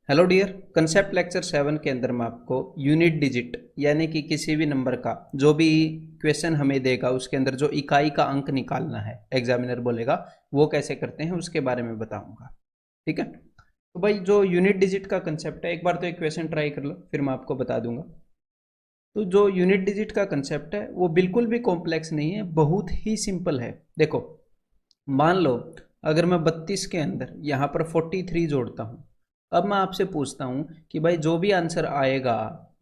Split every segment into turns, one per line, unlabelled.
Hello dear, concept lecture 7 के अंदर मैं आपको यूनिट डिजिट यानी कि किसी भी नंबर का जो भी क्वेश्चन हमें देगा उसके अंदर जो इकाई का अंक निकालना है एग्जामिनर बोलेगा वो कैसे करते हैं उसके बारे में बताऊंगा। ठीक है, तो भाई जो यूनिट डिजिट का कंसेप्ट है, एक बार तो एक क्वेश्चन ट्राई कर लो फिर मैं आपको बता दूंगा। तो जो यूनिट डिजिट का कंसेप्ट है वो बिल्कुल भी कॉम्प्लेक्स नहीं है, बहुत ही सिंपल है। देखो, मान लो अगर मैं 32 के अंदर यहाँ पर 43 जोड़ता हूँ। अब मैं आपसे पूछता हूँ कि भाई जो भी आंसर आएगा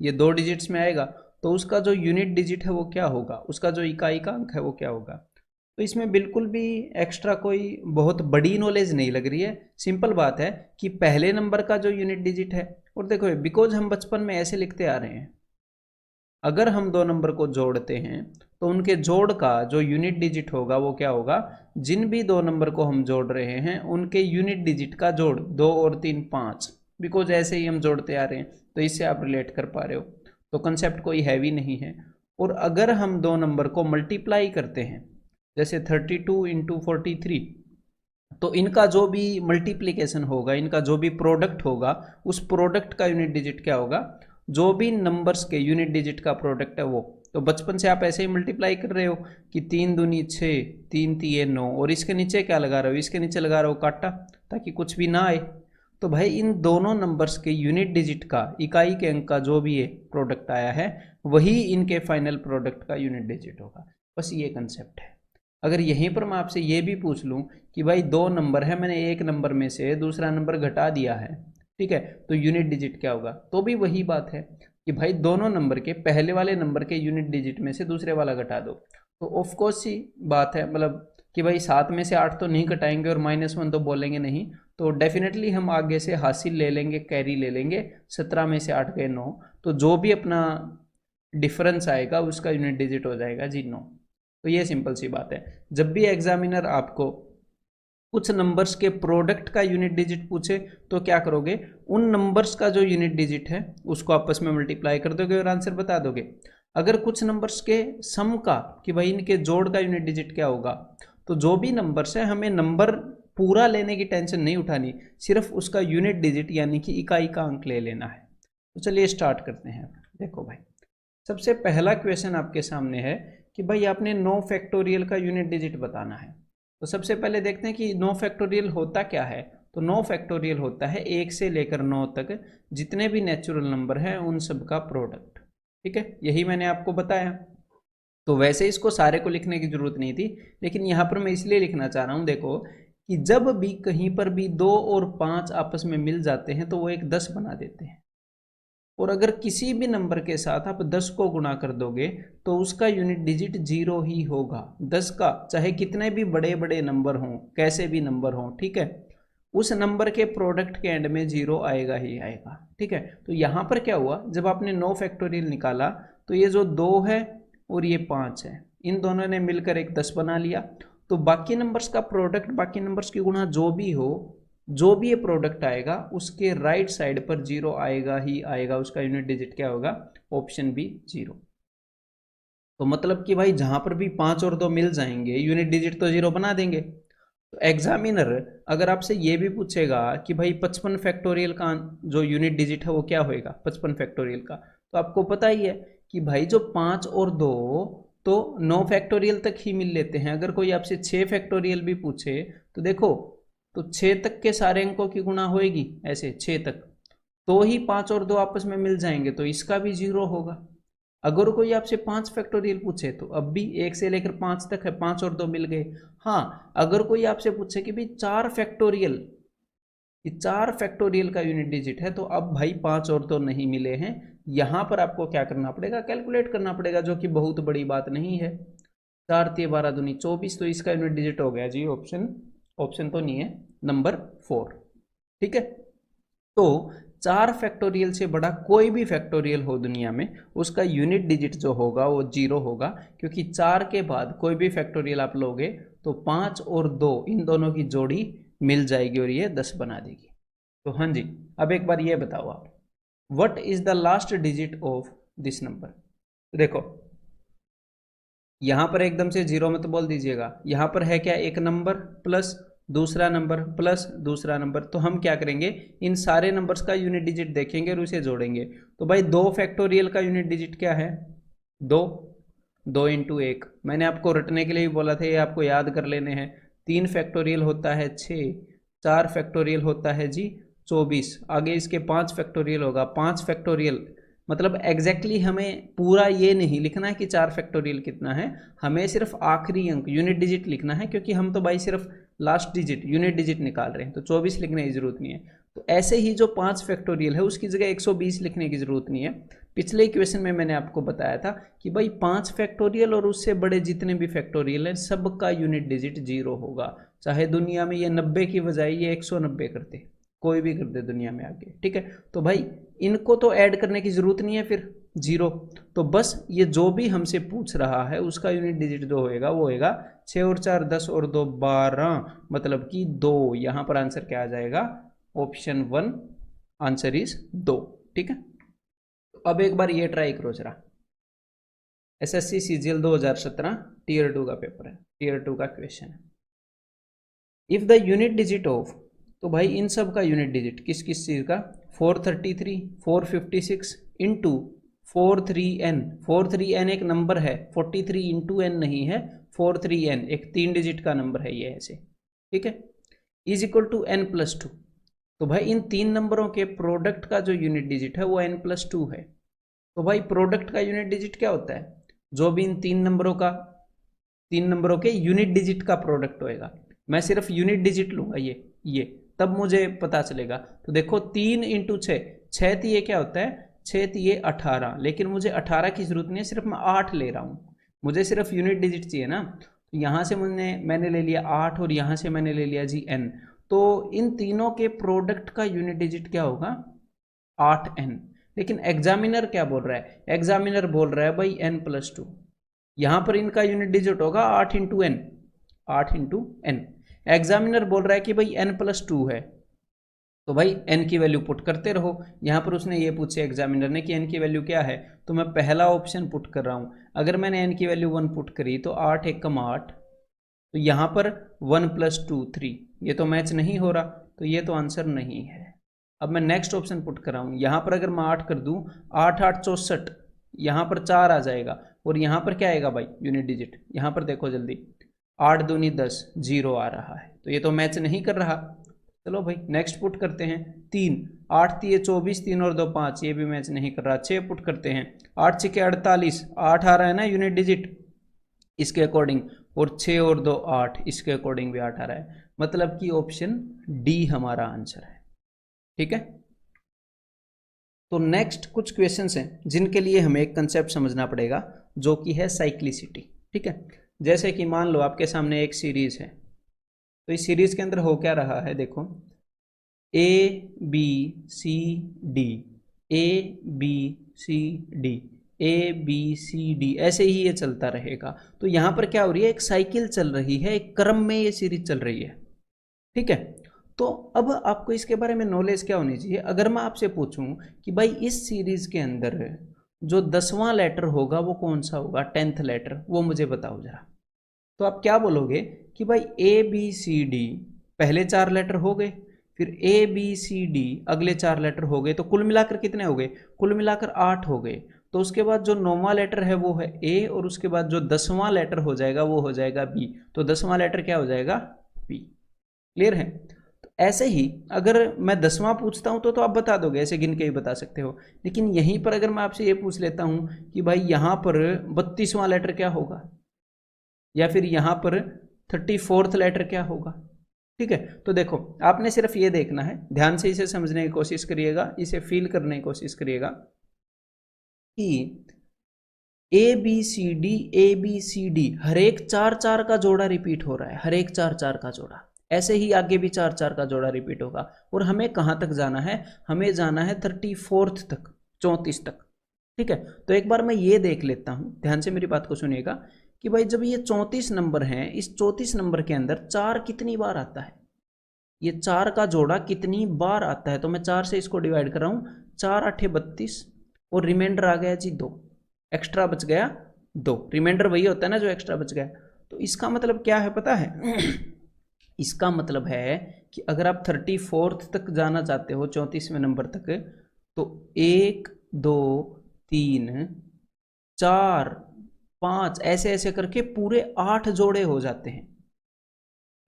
ये दो डिजिट्स में आएगा, तो उसका जो यूनिट डिजिट है वो क्या होगा, उसका जो इकाई का अंक है वो क्या होगा। तो इसमें बिल्कुल भी एक्स्ट्रा कोई बहुत बड़ी नॉलेज नहीं लग रही है। सिंपल बात है कि पहले नंबर का जो यूनिट डिजिट है, और देखो बिकॉज हम बचपन में ऐसे लिखते आ रहे हैं, अगर हम दो नंबर को जोड़ते हैं तो उनके जोड़ का जो यूनिट डिजिट होगा वो क्या होगा। जिन भी दो नंबर को हम जोड़ रहे हैं उनके यूनिट डिजिट का जोड़, दो और तीन पाँच, बिकॉज ऐसे ही हम जोड़ते आ रहे हैं तो इससे आप रिलेट कर पा रहे हो। तो कंसेप्ट कोई हैवी नहीं है। और अगर हम दो नंबर को मल्टीप्लाई करते हैं, जैसे 32 इंटू 43, तो इनका जो भी मल्टीप्लीकेशन होगा, इनका जो भी प्रोडक्ट होगा, उस प्रोडक्ट का यूनिट डिजिट क्या होगा। जो भी नंबर्स के यूनिट डिजिट का प्रोडक्ट है वो, तो बचपन से आप ऐसे ही मल्टीप्लाई कर रहे हो कि 3 दूनी 6, 3 तिये 9, और इसके नीचे क्या लगा रहे हो, इसके नीचे लगा रहे हो काटा, ताकि कुछ भी ना आए। तो भाई इन दोनों नंबर्स के यूनिट डिजिट का, इकाई के अंक का जो भी ये प्रोडक्ट आया है, वही इनके फाइनल प्रोडक्ट का यूनिट डिजिट होगा। बस ये कंसेप्ट है। अगर यहीं पर मैं आपसे ये भी पूछ लूँ कि भाई दो नंबर है, मैंने एक नंबर में से दूसरा नंबर घटा दिया है, ठीक है, तो यूनिट डिजिट क्या होगा, तो भी वही बात है कि भाई दोनों नंबर के पहले वाले नंबर के यूनिट डिजिट में से दूसरे वाला घटा दो। तो ऑफ कोर्स सी बात है, मतलब कि भाई 7 में से 8 तो नहीं घटाएंगे और -1 तो बोलेंगे नहीं। तो डेफिनेटली हम आगे से हासिल ले लेंगे, कैरी ले लेंगे। 17 में से 8 गए 9, तो जो भी अपना डिफरेंस आएगा उसका यूनिट डिजिट हो जाएगा जी 9। तो ये सिंपल सी बात है। जब भी एग्जामिनर आपको कुछ नंबर्स के प्रोडक्ट का यूनिट डिजिट पूछे तो क्या करोगे, उन नंबर्स का जो यूनिट डिजिट है उसको आपस में मल्टीप्लाई कर दोगे और आंसर बता दोगे। अगर कुछ नंबर्स के सम का, कि भाई इनके जोड़ का यूनिट डिजिट क्या होगा, तो जो भी नंबर्स है हमें नंबर पूरा लेने की टेंशन नहीं उठानी, सिर्फ उसका यूनिट डिजिट यानी कि इकाई का अंक ले लेना है। तो चलिए स्टार्ट करते हैं। देखो भाई, सबसे पहला क्वेश्चन आपके सामने है कि भाई आपने 9 फैक्टोरियल का यूनिट डिजिट बताना है। तो सबसे पहले देखते हैं कि 9 फैक्टोरियल होता क्या है। तो 9 फैक्टोरियल होता है 1 से लेकर 9 तक जितने भी नेचुरल नंबर हैं उन सब का प्रोडक्ट। ठीक है, यही मैंने आपको बताया। तो वैसे इसको सारे को लिखने की जरूरत नहीं थी, लेकिन यहाँ पर मैं इसलिए लिखना चाह रहा हूँ। देखो कि जब भी कहीं पर भी 2 और 5 आपस में मिल जाते हैं तो वो एक 10 बना देते हैं। और अगर किसी भी नंबर के साथ आप 10 को गुणा कर दोगे तो उसका यूनिट डिजिट 0 ही होगा। 10 का चाहे कितने भी बड़े बड़े नंबर हों, कैसे भी नंबर हों, ठीक है, उस नंबर के प्रोडक्ट के एंड में 0 आएगा ही आएगा। ठीक है, तो यहाँ पर क्या हुआ, जब आपने 9 फैक्टोरियल निकाला तो ये जो 2 है और ये 5 है, इन दोनों ने मिलकर एक 10 बना लिया। तो बाकी नंबर्स का प्रोडक्ट, बाकी नंबर्स की गुणा जो भी हो, जो भी ये प्रोडक्ट आएगा उसके राइट साइड पर 0 आएगा ही आएगा। उसका यूनिट डिजिट क्या होगा, ऑप्शन बी 0। तो मतलब कि भाई जहां पर भी 5 और 2 मिल जाएंगे यूनिट डिजिट तो 0 बना देंगे। तो एग्जामिनर अगर आपसे ये भी पूछेगा कि भाई 55 फैक्टोरियल का जो यूनिट डिजिट है वो क्या होएगा, 55 फैक्टोरियल का, तो आपको पता ही है कि भाई जो 5 और 2 तो 9 फैक्टोरियल तक ही मिल लेते हैं। अगर कोई आपसे 6 फैक्टोरियल भी पूछे तो देखो, तो 6 तक के सारे अंकों की गुणा होएगी, ऐसे 6 तक, तो ही 5 और 2 आपस में मिल जाएंगे, तो इसका भी 0 होगा। अगर कोई आपसे 5 फैक्टोरियल पूछे तो अब भी 1 से लेकर 5 तक है, 5 और 2 मिल गए। हाँ, अगर कोई आपसे पूछे कि भाई 4 फैक्टोरियल, ये 4 फैक्टोरियल का यूनिट डिजिट है, तो अब भाई 5 और 2 नहीं मिले हैं। यहां पर आपको क्या करना पड़ेगा, कैलकुलेट करना पड़ेगा, जो कि बहुत बड़ी बात नहीं है। 4 तिये 12 दूनी 24, तो इसका यूनिट डिजिट हो गया जी ऑप्शन, ऑप्शन तो नहीं है, नंबर 4। ठीक है, तो 4 फैक्टोरियल से बड़ा कोई भी फैक्टोरियल हो दुनिया में, उसका यूनिट डिजिट जो होगा वो 0 होगा, क्योंकि 4 के बाद कोई भी फैक्टोरियल आप लोगे तो 5 और 2 इन दोनों की जोड़ी मिल जाएगी और ये 10 बना देगी। तो हाँ जी, अब एक बार ये बताओ आप, what is the last digit of this number. देखो, यहां पर एकदम से 0 मत बोल दीजिएगा, यहां पर है क्या, एक नंबर प्लस दूसरा नंबर प्लस दूसरा नंबर, तो हम क्या करेंगे, इन सारे नंबर्स का यूनिट डिजिट देखेंगे और उसे जोड़ेंगे। तो भाई 2 फैक्टोरियल का यूनिट डिजिट क्या है, 2, 2 इंटू 1, मैंने आपको रटने के लिए भी बोला था, ये आपको याद कर लेने हैं। 3 फैक्टोरियल होता है 6, 4 फैक्टोरियल होता है जी 24, आगे इसके 5 फैक्टोरियल होगा, 5 फैक्टोरियल मतलब एग्जैक्टली हमें पूरा ये नहीं लिखना है कि 4 फैक्टोरियल कितना है, हमें सिर्फ आखिरी अंक यूनिट डिजिट लिखना है, क्योंकि हम तो भाई सिर्फ लास्ट डिजिट यूनिट डिजिट निकाल रहे हैं, तो 24 लिखने की जरूरत नहीं है। तो ऐसे ही जो 5 फैक्टोरियल है उसकी जगह 120 लिखने की जरूरत नहीं है। पिछले इक्वेशन में मैंने आपको बताया था कि भाई 5 फैक्टोरियल और उससे बड़े जितने भी फैक्टोरियल हैं सबका यूनिट डिजिट 0 होगा, चाहे दुनिया में ये 90 की बजाय ये 190 करते, कोई भी कर दे दुनिया में आके, ठीक है। तो भाई इनको तो ऐड करने की जरूरत नहीं है फिर 0, तो बस ये जो भी हमसे पूछ रहा है उसका यूनिट डिजिट जो होएगा वो होएगा 6 और 4 10 और 2 12, मतलब कि 2, यहां पर आंसर क्या आ जाएगा, ऑप्शन 1 आंसर इज 2, ठीक है। तो अब एक बार ये ट्राई करो जरा, एसएससी सीजीएल 2017 टीयर 2 का पेपर है, टीयर 2 का क्वेश्चन है। If the unit digit of, तो भाई इन सब का यूनिट डिजिट किस किस चीज़ का, 433 456 इंटू 43n, 43n एक नंबर है, 43 इंटू n नहीं है, 43n एक 3 डिजिट का नंबर है ये ऐसे, ठीक है, is equal to n plus 2। तो भाई इन 3 नंबरों के प्रोडक्ट का जो यूनिट डिजिट है वो n प्लस 2 है। तो भाई प्रोडक्ट का यूनिट डिजिट क्या होता है, जो भी इन 3 नंबरों के यूनिट डिजिट का प्रोडक्ट होएगा। मैं सिर्फ यूनिट डिजिट लूंगा ये तब मुझे पता चलेगा। तो देखो 3 इंटू 6, 6 ये क्या होता है, 6 ये 18, लेकिन मुझे 18 की जरूरत नहीं है, सिर्फ मैं 8 ले रहा हूँ, मुझे सिर्फ यूनिट डिजिट चाहिए ना। तो यहाँ से मैंने ले लिया 8 और यहाँ से मैंने ले लिया जी n, तो इन तीनों के प्रोडक्ट का यूनिट डिजिट क्या होगा 8n। लेकिन एग्जामिनर क्या बोल रहा है, एग्जामिनर बोल रहा है भाई n प्लस 2, यहाँ पर इनका यूनिट डिजिट होगा 8 into N, 8 into N. Examiner बोल रहा है कि भाई n प्लस 2 है, तो भाई n की वैल्यू पुट करते रहो। यहाँ पर उसने ये पूछे एग्जामिनर ने कि n की वैल्यू क्या है, तो मैं पहला ऑप्शन पुट कर रहा हूँ। अगर मैंने n की वैल्यू 1 पुट करी तो 8 1 8, तो यहाँ पर 1 प्लस 2 3, ये तो मैच नहीं हो रहा, तो ये तो आंसर नहीं है। अब मैं नेक्स्ट ऑप्शन पुट कर रहा हूँ, यहाँ पर अगर मैं 8 कर दूँ 8 8 64, यहाँ पर 4 आ जाएगा, और यहाँ पर क्या आएगा भाई यूनिट डिजिट, यहाँ पर देखो जल्दी, 8 दूनी 10 0 आ रहा है, तो ये तो मैच नहीं कर रहा। चलो भाई नेक्स्ट पुट करते हैं, 3 8 3 24, 3 और 2 5, ये भी मैच नहीं कर रहा। 6 पुट करते हैं, 8 6 48, 8 आ रहा है ना यूनिट डिजिट इसके अकॉर्डिंग, और 6 और 2 8, इसके अकॉर्डिंग भी 8 आ रहा है, मतलब कि ऑप्शन डी हमारा आंसर है, ठीक है। तो नेक्स्ट कुछ क्वेश्चंस हैं जिनके लिए हमें एक कंसेप्ट समझना पड़ेगा जो कि है साइक्लिसिटी, ठीक है। जैसे कि मान लो आपके सामने एक सीरीज है, तो इस सीरीज के अंदर हो क्या रहा है, देखो A B C D, A B C D, A B C D, ऐसे ही ये चलता रहेगा। तो यहाँ पर क्या हो रही है, एक साइकिल चल रही है, एक क्रम में ये सीरीज चल रही है, ठीक है। तो अब आपको इसके बारे में नॉलेज क्या होनी चाहिए, अगर मैं आपसे पूछूं कि भाई इस सीरीज के अंदर जो 10वां लेटर होगा वो कौन सा होगा, 10th लेटर, वो मुझे बताओ जरा। तो आप क्या बोलोगे कि भाई ए बी सी डी पहले 4 लेटर हो गए, फिर ए बी सी डी अगले 4 लेटर हो गए, तो कुल मिलाकर कितने हो गए, कुल मिलाकर 8 हो गए। तो उसके बाद जो 9वां लेटर है वो है ए, और उसके बाद जो 10वां लेटर हो जाएगा वो हो जाएगा बी, तो 10वां लेटर क्या हो जाएगा, बी। क्लियर है। तो ऐसे ही अगर मैं 10वां पूछता हूं तो आप बता दोगे, ऐसे गिन के ही बता सकते हो। लेकिन यहीं पर अगर मैं आपसे ये पूछ लेता हूं कि भाई यहां पर 32वां लेटर क्या होगा, या फिर यहां पर 34th लेटर क्या होगा, ठीक है। तो देखो आपने सिर्फ ये देखना है, ध्यान से इसे समझने की कोशिश करिएगा, इसे फील करने की कोशिश करिएगा कि ए बी सी डी हर एक 4 4 का जोड़ा रिपीट हो रहा है, हर एक 4 4 का जोड़ा, ऐसे ही आगे भी 4 4 का जोड़ा रिपीट होगा। और हमें कहां तक जाना है, हमें जाना है 34th तक, 34 तक, ठीक है। तो एक बार मैं ये देख लेता हूं, ध्यान से मेरी बात को सुनिएगा कि भाई जब ये 34 नंबर है, इस 34 नंबर के अंदर 4 कितनी बार आता है, ये 4 का जोड़ा कितनी बार आता है। तो मैं 4 से इसको डिवाइड कर रहा हूं, 4 8 32, और रिमाइंडर आ गया जी 2, एक्स्ट्रा बच गया 2, रिमाइंडर वही होता है ना जो एक्स्ट्रा बच गया। तो इसका मतलब क्या है पता है इसका मतलब है कि अगर आप 34th तक जाना चाहते हो, 34वें नंबर तक, तो 1 2 3 4 5 ऐसे ऐसे करके पूरे 8 जोड़े हो जाते हैं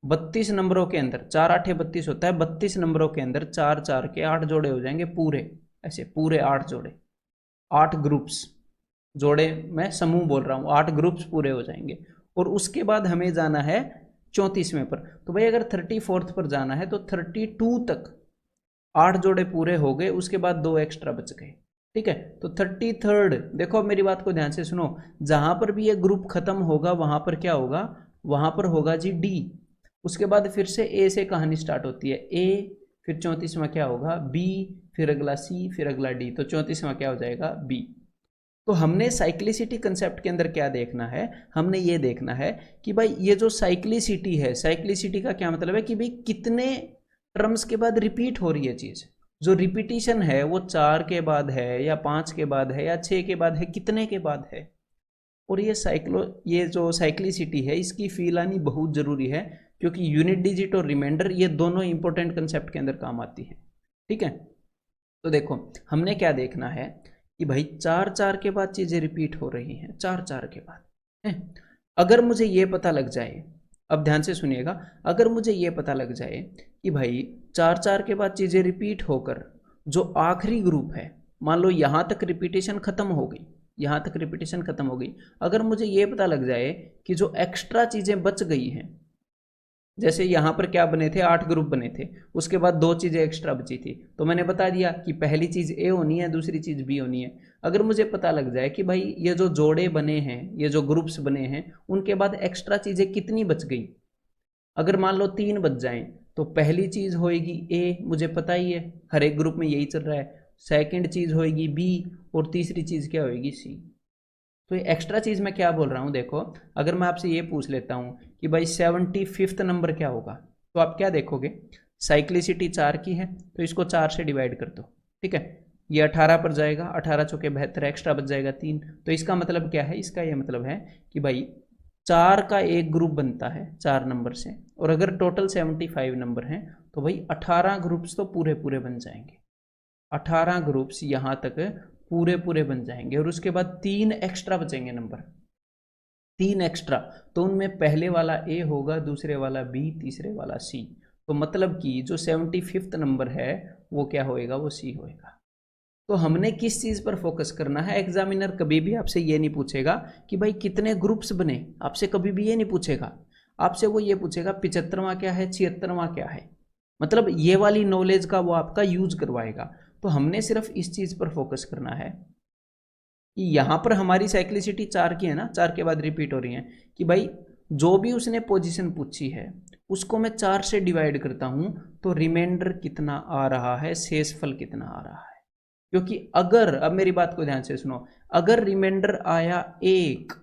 32 नंबरों के अंदर। 4 8 32 होता है, 32 नंबरों के अंदर 4 4 के 8 जोड़े हो जाएंगे पूरे, ऐसे पूरे 8 जोड़े, 8 ग्रुप्स, जोड़े मैं समूह बोल रहा हूँ, 8 ग्रुप्स पूरे हो जाएंगे। और उसके बाद हमें जाना है 34वें पर। तो भाई अगर 34th पर जाना है तो 32 तक 8 जोड़े पूरे हो गए, उसके बाद 2 एक्स्ट्रा बच गए। ठीक है, तो 33rd, देखो अब मेरी बात को ध्यान से सुनो, जहां पर भी ये ग्रुप खत्म होगा वहां पर क्या होगा, वहां पर होगा जी डी। उसके बाद फिर से ए से कहानी स्टार्ट होती है, ए, फिर 34वां क्या होगा बी, फिर अगला सी, फिर अगला डी, तो 34वां क्या हो जाएगा बी। तो हमने साइक्लिसिटी कंसेप्ट के अंदर क्या देखना है, हमने ये देखना है कि भाई ये जो साइक्लिसिटी है, साइक्लिसिटी का क्या मतलब है कि भाई कितने टर्म्स के बाद रिपीट हो रही है चीज। जो रिपीटिशन है वो 4 के बाद है या 5 के बाद है या 6 के बाद है, कितने के बाद है। और ये जो साइक्लिसिटी है इसकी फील आनी बहुत जरूरी है, क्योंकि यूनिट डिजिट और रिमाइंडर ये दोनों इंपॉर्टेंट कंसेप्ट के अंदर काम आती है। ठीक है, तो देखो हमने क्या देखना है कि भाई 4 4 के बाद चीजें रिपीट हो रही हैं, 4 4 के बाद है। अगर मुझे ये पता लग जाए, अब ध्यान से सुनिएगा, अगर मुझे ये पता लग जाए कि भाई 4 4 के बाद चीजें रिपीट होकर जो आखिरी ग्रुप है, मान लो यहां तक रिपीटेशन खत्म हो गई, यहां तक रिपीटेशन खत्म हो गई, अगर मुझे ये पता लग जाए कि जो एक्स्ट्रा चीजें बच गई हैं, जैसे यहां पर क्या बने थे, 8 ग्रुप बने थे, उसके बाद 2 चीजें एक्स्ट्रा बची थी, तो मैंने बता दिया कि पहली चीज ए होनी है, दूसरी चीज बी होनी है। अगर मुझे पता लग जाए कि भाई ये जो जोड़े बने हैं, ये जो ग्रुप्स बने हैं, उनके बाद एक्स्ट्रा चीजें कितनी बच गई, अगर मान लो 3 बच जाएं, तो पहली चीज होएगी ए, मुझे पता ही है हर एक ग्रुप में यही चल रहा है, सेकंड चीज होएगी बी, और तीसरी चीज क्या होएगी सी। तो ये एक्स्ट्रा चीज मैं क्या बोल रहा हूं, देखो अगर मैं आपसे ये पूछ लेता हूं कि भाई 75th नंबर क्या होगा, तो आप क्या देखोगे, साइक्लिसिटी 4 की है तो इसको 4 से डिवाइड कर दो। ठीक है, ये 18 पर जाएगा, 18 चौके 72, एक्स्ट्रा बच जाएगा 3। तो इसका मतलब क्या है, इसका ये मतलब है कि भाई 4 का एक ग्रुप बनता है 4 नंबर से, और अगर टोटल 75 नंबर हैं तो भाई 18 ग्रुप्स तो पूरे पूरे बन जाएंगे, 18 ग्रुप्स यहां तक पूरे पूरे बन जाएंगे, और उसके बाद 3 एक्स्ट्रा बचेंगे नंबर, 3 एक्स्ट्रा, तो उनमें पहले वाला ए होगा, दूसरे वाला बी, तीसरे वाला सी। तो मतलब कि जो 75th नंबर है वो क्या होएगा, वो सी होएगा। तो हमने किस चीज पर फोकस करना है, एग्जामिनर कभी भी आपसे ये नहीं पूछेगा कि भाई कितने ग्रुप्स बने, आपसे कभी भी ये नहीं पूछेगा, आपसे वो ये पूछेगा 75वां क्या है, 76वां क्या है, मतलब ये वाली नॉलेज का वो आपका यूज करवाएगा। तो हमने सिर्फ इस चीज पर फोकस करना है कि यहां पर हमारी साइक्लिसिटी 4 की है ना, 4 के बाद रिपीट हो रही है, कि भाई जो भी उसने पोजीशन पूछी है उसको मैं 4 से डिवाइड करता हूं, तो रिमाइंडर कितना आ रहा है, शेषफल कितना आ रहा है। क्योंकि अगर, अब मेरी बात को ध्यान से सुनो, अगर रिमाइंडर आया 1,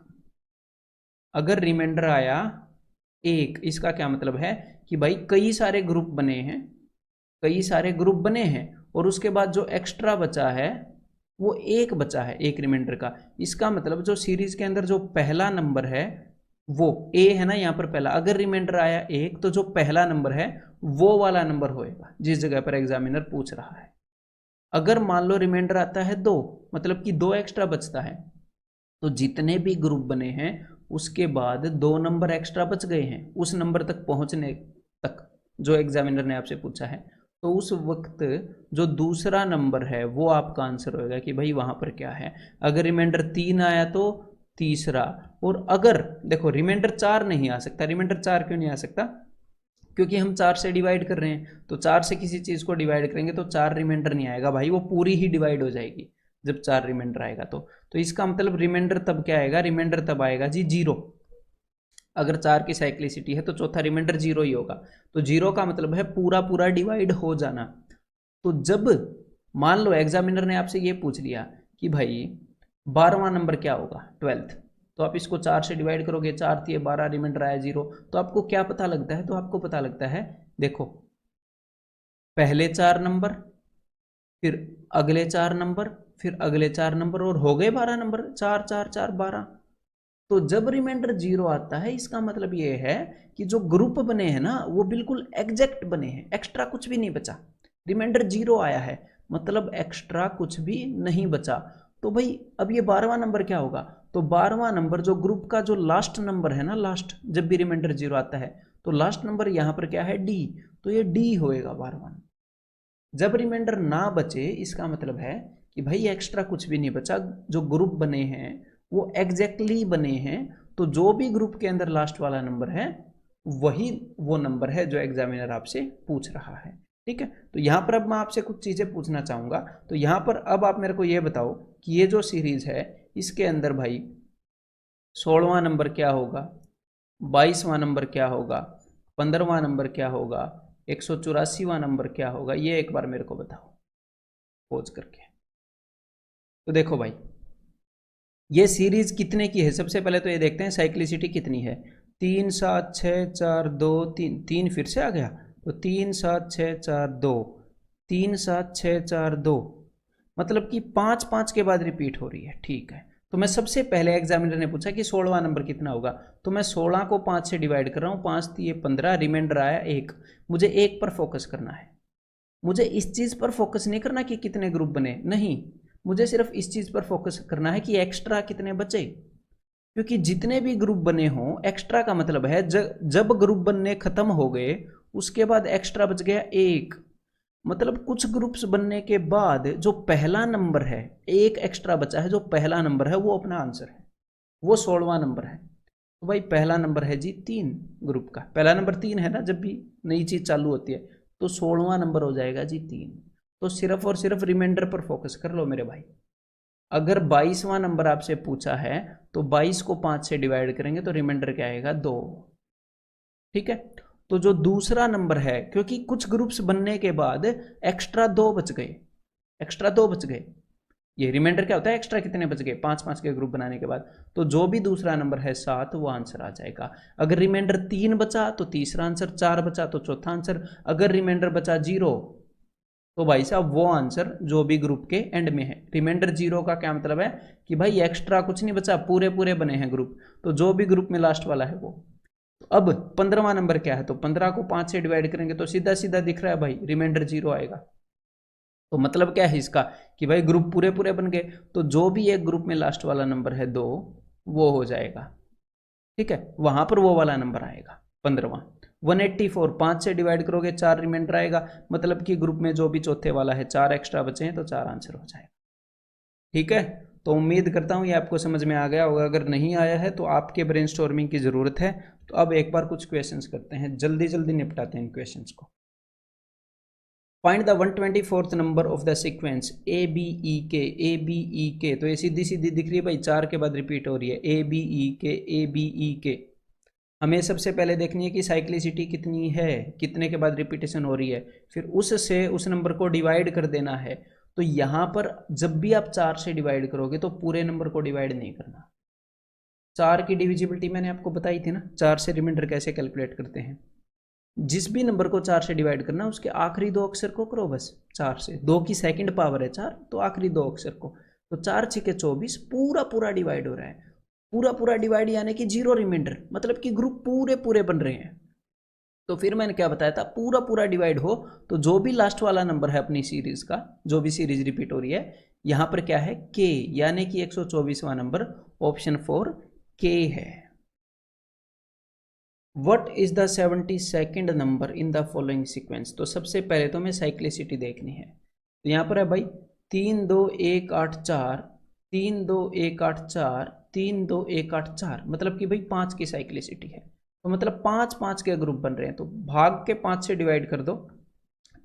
अगर रिमाइंडर आया 1, इसका क्या मतलब है कि भाई कई सारे ग्रुप बने हैं, कई सारे ग्रुप बने हैं, और उसके बाद जो एक्स्ट्रा बचा है वो एक बचा है, एक रिमाइंडर का। इसका मतलब जो सीरीज के अंदर जो पहला नंबर है वो ए है ना, यहां पर पहला, अगर रिमाइंडर आया 1 तो जो पहला नंबर है वो वाला नंबर होएगा जिस जगह पर एग्जामिनर पूछ रहा है। अगर मान लो रिमाइंडर आता है 2, मतलब कि 2 एक्स्ट्रा बचता है, तो जितने भी ग्रुप बने हैं उसके बाद 2 नंबर एक्स्ट्रा बच गए हैं उस नंबर तक पहुंचने तक जो एग्जामिनर ने आपसे पूछा है, तो उस वक्त जो दूसरा नंबर है वो आपका आंसर होएगा कि भाई वहां पर क्या है। अगर रिमाइंडर 3 आया तो तीसरा, और अगर देखो रिमाइंडर 4 नहीं आ सकता, रिमाइंडर 4 क्यों नहीं आ सकता, क्योंकि हम 4 से डिवाइड कर रहे हैं, तो 4 से किसी चीज को डिवाइड करेंगे तो 4 रिमाइंडर नहीं आएगा भाई, वो पूरी ही डिवाइड हो जाएगी जब 4 रिमाइंडर आएगा। तो इसका मतलब रिमाइंडर तब क्या आएगा, रिमाइंडर तब आएगा जी 0। अगर 4 की साइक्लिसिटी है तो चौथा रिमाइंडर 0 ही होगा। तो 0 का मतलब है पूरा पूरा डिवाइड हो जाना। तो जब मान लो एग्जामिनर ने आपसे ये पूछ लिया कि भाई 12वां नंबर क्या होगा, 12th, तो आप इसको 4 से डिवाइड करोगे, 4 दिए 12, रिमाइंडर आया 0, तो आपको क्या पता लगता है, तो आपको पता लगता है, देखो पहले 4 नंबर, फिर अगले 4 नंबर, फिर अगले 4 नंबर, और हो गए 12 नंबर, 4 4 4 12। तो जब रिमाइंडर 0 आता है इसका मतलब ये है कि जो ग्रुप बने हैं ना वो बिल्कुल एग्जैक्ट बने हैं, एक्स्ट्रा कुछ भी नहीं बचा। रिमाइंडर 0 आया है मतलब एक्स्ट्रा कुछ भी नहीं बचा। तो भाई अब ये 12वां नंबर क्या होगा, तो 12वां नंबर जो ग्रुप का जो लास्ट नंबर है ना, लास्ट जब भी रिमाइंडर 0 आता है तो लास्ट नंबर यहाँ पर क्या है, डी, तो ये डी होएगा 12वां। जब रिमाइंडर ना बचे इसका मतलब है कि भाई एक्स्ट्रा कुछ भी नहीं बचा, जो ग्रुप बने हैं वो एग्जैक्टली बने हैं। तो जो भी ग्रुप के अंदर लास्ट वाला नंबर है वही वो नंबर है जो एग्जामिनर आपसे पूछ रहा है। ठीक है, तो यहां पर अब मैं आपसे कुछ चीजें पूछना चाहूंगा। तो यहां पर अब आप मेरे को ये बताओ कि ये जो सीरीज है इसके अंदर भाई 16वां नंबर क्या होगा, 22वां नंबर क्या होगा, 15वां नंबर क्या होगा, 184वां नंबर क्या होगा, ये एक बार मेरे को बताओ पोज करके। तो देखो भाई ये सीरीज कितने की है, सबसे पहले तो ये देखते हैं साइक्लिसिटी कितनी है। 3 7 6 4 2 3, 3 फिर से आ गया, तो 3 7 6 4 2, 3 7 6 4 2, मतलब कि 5 5 के बाद रिपीट हो रही है। ठीक है, तो मैं सबसे पहले एग्जामिनर ने पूछा कि 16वां नंबर कितना होगा, तो मैं 16 को 5 से डिवाइड कर रहा हूँ, 5 दिए 15, रिमाइंडर आया 1। मुझे 1 पर फोकस करना है, मुझे इस चीज पर फोकस नहीं करना कि कितने ग्रुप बने, नहीं, मुझे सिर्फ इस चीज पर फोकस करना है कि एक्स्ट्रा कितने बचे। क्योंकि जितने भी ग्रुप बने हों एक्स्ट्रा का मतलब है जब ग्रुप बनने खत्म हो गए उसके बाद एक्स्ट्रा बच गया 1, मतलब कुछ ग्रुप्स बनने के बाद जो पहला नंबर है, एक एक्स्ट्रा बचा है, जो पहला नंबर है वो अपना आंसर है, वो 16वां नंबर है। तो भाई पहला नंबर है जी 3, ग्रुप का पहला नंबर 3 है ना, जब भी नई चीज चालू होती है, तो 16वां नंबर हो जाएगा जी 3। तो सिर्फ और सिर्फ रिमाइंडर पर फोकस कर लो मेरे भाई। अगर 22वां नंबर आपसे पूछा है तो 22 को 5 से डिवाइड करेंगे तो रिमाइंडर क्या आएगा, 2। ठीक है, तो जो दूसरा नंबर है, क्योंकि कुछ ग्रुप्स बनने के बाद एक्स्ट्रा 2 बच गए, एक्स्ट्रा 2 बच गए, ये रिमाइंडर क्या होता है, एक्स्ट्रा कितने बच गए, 5 5 के ग्रुप बनाने के बाद, तो जो भी दूसरा नंबर है 7 वो आंसर आ जाएगा। अगर रिमाइंडर 3 बचा तो तीसरा आंसर, 4 बचा तो चौथा आंसर, अगर रिमाइंडर बचा 0 तो भाई साहब वो आंसर जो भी ग्रुप के एंड में है। रिमाइंडर 0 का क्या मतलब है कि भाई एक्स्ट्रा कुछ नहीं बचा, पूरे पूरे बने हैं ग्रुप, तो जो भी ग्रुप में लास्ट वाला है वो। तो अब 15वां नंबर क्या है, तो 15 को 5 से डिवाइड करेंगे तो सीधा सीधा दिख रहा है भाई रिमाइंडर 0 आएगा। तो मतलब क्या है इसका कि भाई ग्रुप पूरे पूरे बन गए, तो जो भी एक ग्रुप में लास्ट वाला नंबर है 2 वो हो जाएगा। ठीक है, वहां पर वो वाला नंबर आएगा 15वां। 184 5 से डिवाइड करोगे 4 रिमाइंडर आएगा, मतलब कि ग्रुप में जो भी चौथे वाला है 4 एक्स्ट्रा बचे हैं तो 4 आंसर हो जाएगा। ठीक है, तो उम्मीद करता हूं ये आपको समझ में आ गया होगा, अगर नहीं आया है तो आपके ब्रेनस्टॉर्मिंग की जरूरत है। तो अब एक बार कुछ क्वेश्चंस करते हैं, जल्दी जल्दी निपटाते हैं इन क्वेश्चंस को। Find the 124th number of the sequence A B E K, A B E के, तो ये सीधी सीधी दिख रही है भाई, 4 के बाद रिपीट हो रही है, ए B E K, A B E के। हमें सबसे पहले देखनी है कि साइक्लिसिटी कितनी है, कितने के बाद रिपीटेशन हो रही है, फिर उससे उस नंबर को डिवाइड कर देना है। तो यहां पर जब भी आप 4 से डिवाइड करोगे तो पूरे नंबर को डिवाइड नहीं करना। 4 की डिविजिबिलिटी मैंने आपको बताई थी ना, 4 से रिमाइंडर कैसे कैलकुलेट करते हैं। जिस भी नंबर को 4 से डिवाइड करना उसके आखिरी 2 अक्षर को करो बस 4 से, 2 की सेकंड पावर है 4, तो आखिरी 2 अक्षर को, तो 4 6 24, पूरा पूरा डिवाइड हो रहा है। पूरा पूरा डिवाइड यानी कि 0 रिमाइंडर, मतलब कि ग्रुप पूरे पूरे बन रहे हैं। तो फिर मैंने क्या बताया था, पूरा पूरा डिवाइड हो तो जो भी लास्ट वाला नंबर है अपनी सीरीज का, जो भी सीरीज रिपीट हो रही है, यहां पर क्या है के, यानी कि 124वां नंबर, ऑप्शन 4 के है। What is the 72nd number in the following sequence, तो सबसे पहले तो हमें साइक्लिसिटी देखनी है। तो यहां पर है भाई 3 2 1 8 4, 3 2 1 8 4, 3 2 1 8 4, मतलब कि भाई 5 की साइक्लिसिटी है। तो मतलब 5 5 के ग्रुप बन रहे हैं, तो भाग के 5 से डिवाइड कर दो।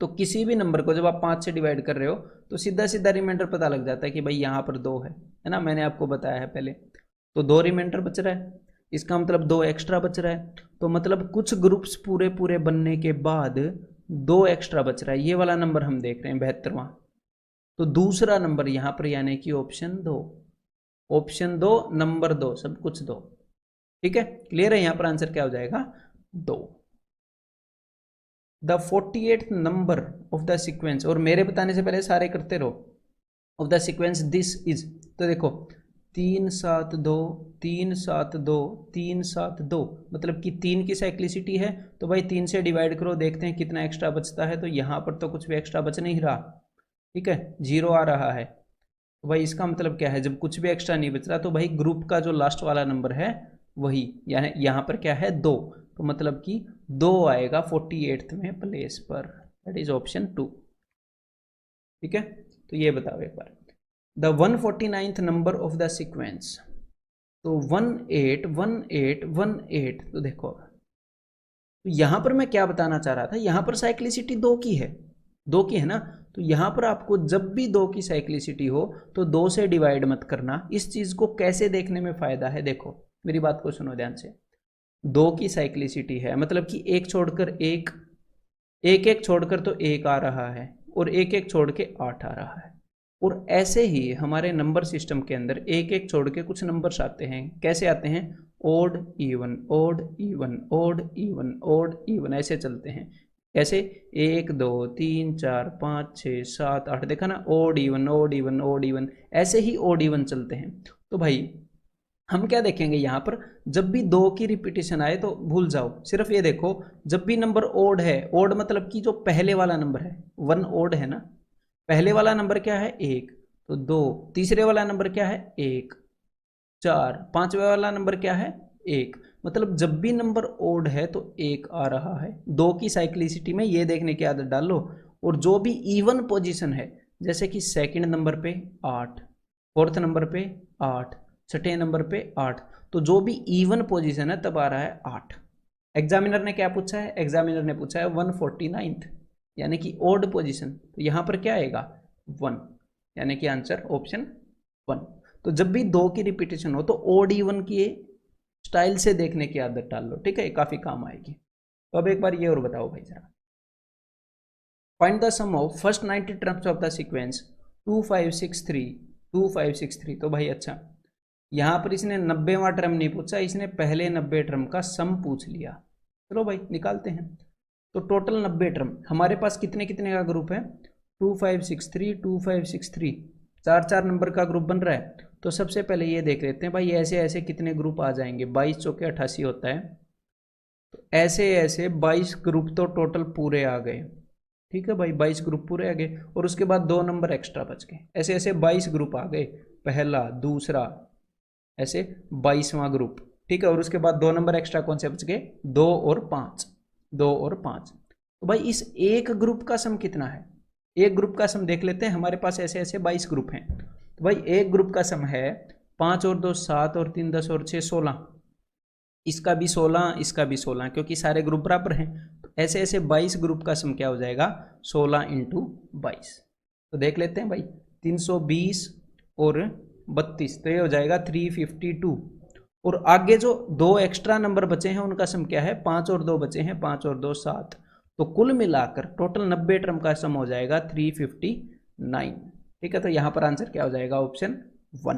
तो किसी भी नंबर को जब आप 5 से डिवाइड कर रहे हो तो सीधा सीधा रिमाइंडर पता लग जाता है कि भाई यहाँ पर 2 है ना, मैंने आपको बताया है पहले। तो 2 रिमाइंडर बच रहा है, इसका मतलब 2 एक्स्ट्रा बच रहा है। तो मतलब कुछ ग्रुप्स पूरे पूरे बनने के बाद 2 एक्स्ट्रा बच रहा है, ये वाला नंबर हम देख रहे हैं 72वां। तो दूसरा नंबर यहाँ पर यानी कि ऑप्शन 2, ऑप्शन 2 नंबर 2, सब कुछ 2। ठीक है, क्लियर है, यहाँ पर आंसर क्या हो जाएगा 2। The 48th number of the sequence, और मेरे बताने से पहले सारे करते रहो, of the sequence this is, तो देखो 372 372 372, मतलब कि 3 की साइक्लिसिटी है, तो भाई 3 से डिवाइड करो, देखते हैं कितना एक्स्ट्रा बचता है। तो यहाँ पर तो कुछ भी एक्स्ट्रा बच नहीं रहा, ठीक है, 0 आ रहा है। तो भाई इसका मतलब क्या है, जब कुछ भी एक्स्ट्रा नहीं बच रहा तो भाई ग्रुप का जो लास्ट वाला नंबर है वही, यानी यहाँ पर क्या है 2, तो मतलब कि 2 आएगा 48th में प्लेस पर, दैट इज ऑप्शन 2। ठीक है, तो ये बताओ एक बार, the 149th number of the sequence, तो 181818, तो देखो तो यहां पर मैं क्या बताना चाह रहा था, यहां पर साइक्लिसिटी 2 की है, 2 की है ना, तो यहां पर आपको जब भी 2 की साइक्लिसिटी हो तो 2 से डिवाइड मत करना। इस चीज को कैसे देखने में फायदा है, देखो मेरी बात को सुनो ध्यान से। 2 की साइक्लिसिटी है मतलब कि एक छोड़कर एक, एक एक छोड़कर तो एक आ रहा है, और एक एक छोड़ के 8 आ रहा है। और ऐसे ही हमारे नंबर सिस्टम के अंदर एक एक छोड़ के कुछ नंबर्स आते हैं, कैसे आते हैं, odd even odd even odd even odd even, ऐसे चलते हैं। कैसे, 1 2 3 4 5 6 7 8, देखा ना, odd even odd even odd even, ऐसे ही ओड इवन चलते हैं। तो भाई हम क्या देखेंगे यहाँ पर, जब भी 2 की रिपीटेशन आए तो भूल जाओ, सिर्फ ये देखो जब भी नंबर ओड है, ओड मतलब कि जो पहले वाला नंबर है, 1 ओड है ना, पहले वाला नंबर क्या है 1, तो 2, तीसरे वाला नंबर क्या है 1, 4, पांचवे वाला नंबर क्या है 1, मतलब जब भी नंबर ओड है तो 1 आ रहा है। 2 की साइक्लिसिटी में ये देखने की आदत डाल लो। और जो भी इवन पोजीशन है, जैसे कि सेकंड नंबर पे 8, फोर्थ नंबर पे 8, छठे नंबर पे 8, तो जो भी इवन पोजीशन है तब आ रहा है 8। एग्जामिनर ने क्या पूछा है, एग्जामिनर ने पूछा है 149th, यानी कि ओड पोजीशन, तो यहां पर क्या आएगा 1, यानी कि आंसर ऑप्शन 1। तो जब भी 2 की रिपीटेशन हो तो ओड इवन की स्टाइल से देखने की आदत डाल लो, ठीक है, काफी काम आएगी। तो अब एक बार ये और बताओ भाई जरा, find the sum of first 90 terms of the sequence 2563 2563। तो भाई अच्छा, यहां पर इसने 90वां टर्म नहीं पूछा, इसने पहले 90 टर्म का सम पूछ लिया। चलो भाई निकालते हैं। तो टोटल 90 टर्म, हमारे पास कितने कितने का ग्रुप है, 2563 2563, 4 नंबर का ग्रुप बन रहा है। तो सबसे पहले ये देख लेते हैं भाई, ऐसे ऐसे कितने ग्रुप आ जाएंगे, 22 चौके 88 होता है, तो ऐसे ऐसे 22 ग्रुप तो टोटल पूरे आ गए। ठीक है भाई, 22 ग्रुप पूरे आ गए, और उसके बाद 2 नंबर एक्स्ट्रा बच गए, ऐसे ऐसे 22 ग्रुप आ गए, पहला दूसरा, ऐसे 22वां ग्रुप। ठीक है, और उसके बाद 2 नंबर एक्स्ट्रा कौन से बच गए, 2 और 5, 2 और 5। तो भाई इस एक ग्रुप का सम कितना है, एक ग्रुप का सम देख लेते हैं, हमारे पास ऐसे ऐसे 22 ग्रुप हैं। तो भाई एक ग्रुप का सम है 5 और 2 7 और 3 10 और 6 16, इसका भी 16 इसका भी 16, क्योंकि सारे ग्रुप बराबर हैं। तो ऐसे ऐसे 22 ग्रुप का सम क्या हो जाएगा, 16 इंटू 22। तो देख लेते हैं भाई, 320 और 32, तो ये हो जाएगा 352। और आगे जो 2 एक्स्ट्रा नंबर बचे हैं उनका सम क्या है, 5 और 2 बचे हैं, 5 और 2 7, तो कुल मिलाकर टोटल 90 टर्म का सम हो जाएगा 359। ठीक है, तो यहां पर आंसर क्या हो जाएगा, ऑप्शन 1।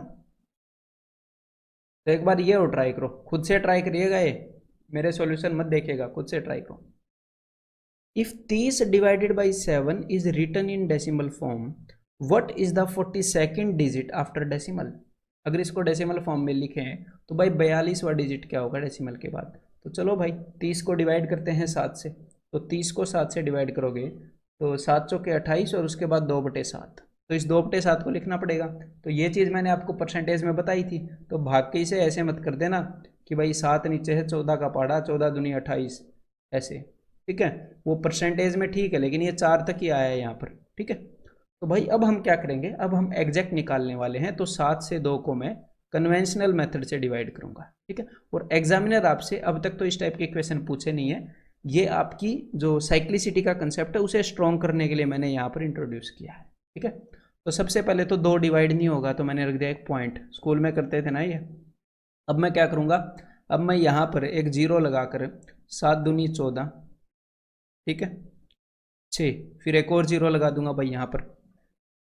तो एक बार ये और ट्राई करो, खुद से ट्राई करिएगा, ये मेरे सॉल्यूशन मत देखिएगा, खुद से ट्राई करो। If 30 divided by 7 is written in decimal form, what is the 42nd digit after decimal. अगर इसको डेसिमल फॉर्म में लिखें तो भाई 42वां डिजिट क्या होगा डेसिमल के बाद। तो चलो भाई 30 को डिवाइड करते हैं 7 से, तो 30 को 7 से डिवाइड करोगे तो 7 चौके 28, और उसके बाद 2/7, तो इस 2/7 को लिखना पड़ेगा। तो ये चीज़ मैंने आपको परसेंटेज में बताई थी, तो भाग के इसे ऐसे मत कर देना कि भाई 7 नीचे है 14 का पहाड़ा, 14 दूनी 28, ऐसे। ठीक है, वो परसेंटेज में ठीक है, लेकिन ये 4 तक ही आया है यहाँ पर। ठीक है, तो भाई अब हम क्या करेंगे, अब हम एग्जैक्ट निकालने वाले हैं। तो 7 से 2 को मैं कन्वेंशनल मेथड से डिवाइड करूंगा। ठीक है, और एग्जामिनर आपसे अब तक तो इस टाइप के क्वेश्चन पूछे नहीं है, ये आपकी जो साइक्लिसिटी का कंसेप्ट है उसे स्ट्रॉन्ग करने के लिए मैंने यहाँ पर इंट्रोड्यूस किया है। ठीक है, तो सबसे पहले तो 2 डिवाइड नहीं होगा, तो मैंने रख दिया एक पॉइंट, स्कूल में करते थे ना ये। अब मैं क्या करूँगा, अब मैं यहाँ पर एक 0 लगाकर 7 दूनी 14, ठीक है 6, फिर एक और 0 लगा दूंगा भाई यहाँ पर,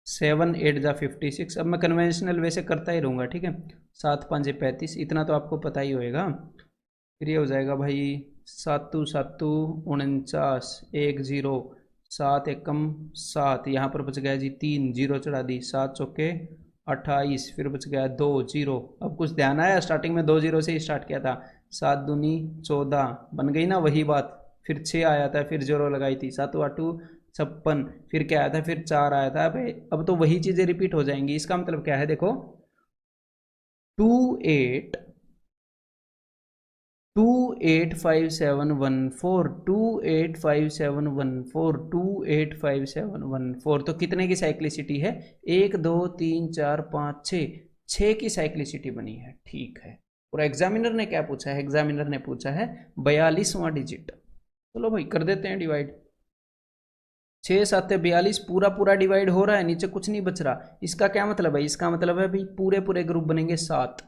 7 8 जा 56। अब मैं कन्वेंशनल वैसे करता ही रहूँगा। ठीक है, 7 5 35, इतना तो आपको पता ही होएगा। फिर ये हो जाएगा भाई 7 7 49, 1 0, 7 एकम 7, यहाँ पर बच गया जी 3, 0 चढ़ा दी, 7 चौके 28, फिर बच गया 2 0। अब कुछ ध्यान आया, स्टार्टिंग में 2 0 से ही स्टार्ट किया था। 7 दूनी 14 बन गई ना वही बात। फिर 6 आया था, फिर 0 लगाई थी, 7 8 56, फिर क्या आया था, फिर 4 आया था। अब तो वही चीजें रिपीट हो जाएंगी। इसका मतलब क्या है, देखो 28 285714, 285714, 285714, तो कितने की साइक्लिसिटी है? 1 2 3 4 5 6, 6 की साइक्लिसिटी बनी है। ठीक है। और एग्जामिनर ने क्या पूछा है? एग्जामिनर ने पूछा है 42वां डिजिट। चलो भाई कर देते हैं डिवाइड। 6 7 42, पूरा पूरा डिवाइड हो रहा है, नीचे कुछ नहीं बच रहा। इसका क्या मतलब है? इसका मतलब है भाई पूरे पूरे ग्रुप बनेंगे 7।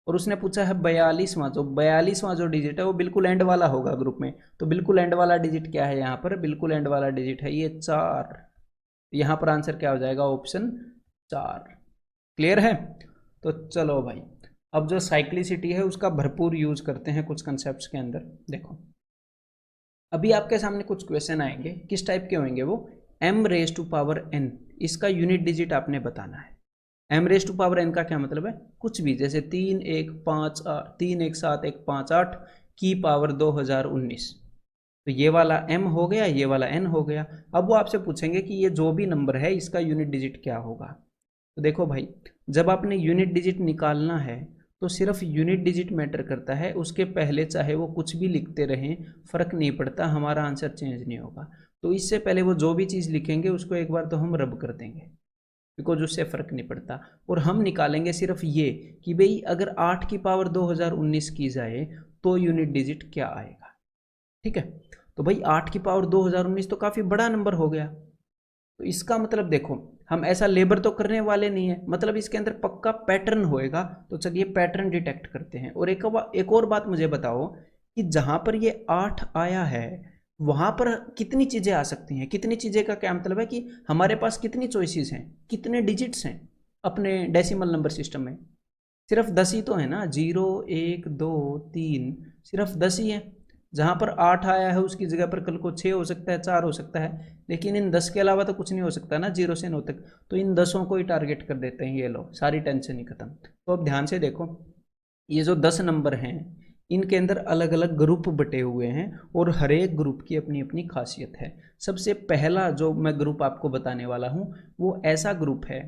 और उसने पूछा है 42वां, जो 42वां जो डिजिट है वो बिल्कुल एंड वाला होगा ग्रुप में। तो बिल्कुल एंड वाला डिजिट क्या है यहाँ पर? बिल्कुल एंड वाला डिजिट है ये 4। यहाँ पर आंसर क्या हो जाएगा? ऑप्शन 4। क्लियर है? तो चलो भाई, अब जो साइक्लिसिटी है उसका भरपूर यूज करते हैं कुछ कंसेप्ट के अंदर। देखो अभी आपके सामने कुछ क्वेश्चन आएंगे, किस टाइप के होंगे वो? m⁻n, इसका यूनिट डिजिट आपने बताना है। m⁻n का क्या मतलब है? कुछ भी, जैसे 3 1 5 3 1 7 1 5 8 की पावर 2019। तो ये वाला m हो गया, ये वाला n हो गया। अब वो आपसे पूछेंगे कि ये जो भी नंबर है इसका यूनिट डिजिट क्या होगा। तो देखो भाई, जब आपने यूनिट डिजिट निकालना है तो सिर्फ यूनिट डिजिट मैटर करता है। उसके पहले चाहे वो कुछ भी लिखते रहें, फर्क नहीं पड़ता, हमारा आंसर चेंज नहीं होगा। तो इससे पहले वो जो भी चीज़ लिखेंगे उसको एक बार तो हम रब कर देंगे, बिकॉज उससे फर्क नहीं पड़ता। और हम निकालेंगे सिर्फ ये कि भाई अगर 8 की पावर 2019 की जाए तो यूनिट डिजिट क्या आएगा। ठीक है। तो भाई 8 की पावर 2019 तो काफ़ी बड़ा नंबर हो गया। तो इसका मतलब देखो, हम ऐसा लेबर तो करने वाले नहीं है, मतलब इसके अंदर पक्का पैटर्न होएगा। तो चलिए पैटर्न डिटेक्ट करते हैं। और एक और बात मुझे बताओ कि जहां पर ये 8 आया है वहां पर कितनी चीजें आ सकती हैं? कितनी चीजें का क्या मतलब है कि हमारे पास कितनी चॉइसेस हैं, कितने डिजिट्स हैं अपने डेसिमल नंबर सिस्टम में? सिर्फ 10 ही तो है ना, 0 1 2 3, सिर्फ 10 ही है। जहां पर 8 आया है उसकी जगह पर कल को 6 हो सकता है, 4 हो सकता है, लेकिन इन 10 के अलावा तो कुछ नहीं हो सकता ना 0 से 9 तक। तो इन 10 को ही टारगेट कर देते हैं ये लोग, सारी टेंशन ही खत्म। तो अब ध्यान से देखो, ये जो 10 नंबर हैं इनके अंदर अलग अलग ग्रुप बटे हुए हैं और हर एक ग्रुप की अपनी अपनी खासियत है। सबसे पहला जो मैं ग्रुप आपको बताने वाला हूं वो ऐसा ग्रुप है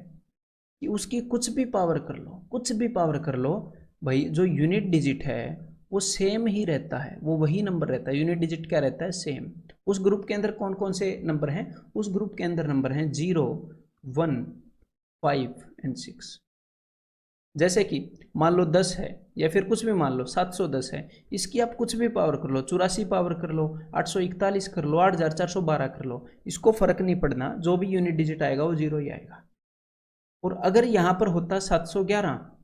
कि उसकी कुछ भी पावर कर लो, कुछ भी पावर कर लो, भाई जो यूनिट डिजिट है वो सेम ही रहता है, वो वही नंबर रहता है। यूनिट डिजिट क्या रहता है? सेम। उस ग्रुप के अंदर कौन कौन से नंबर हैं? उस ग्रुप के अंदर नंबर हैं 0 1 5 एंड 6। जैसे कि मान लो 10 है, या फिर कुछ भी मान लो 710 है, इसकी आप कुछ भी पावर कर लो, 84 पावर कर लो, 841 कर लो, 8412 कर लो, इसको फर्क नहीं पड़ना, जो भी यूनिट डिजिट आएगा वो 0 ही आएगा। और अगर यहां पर होता 711,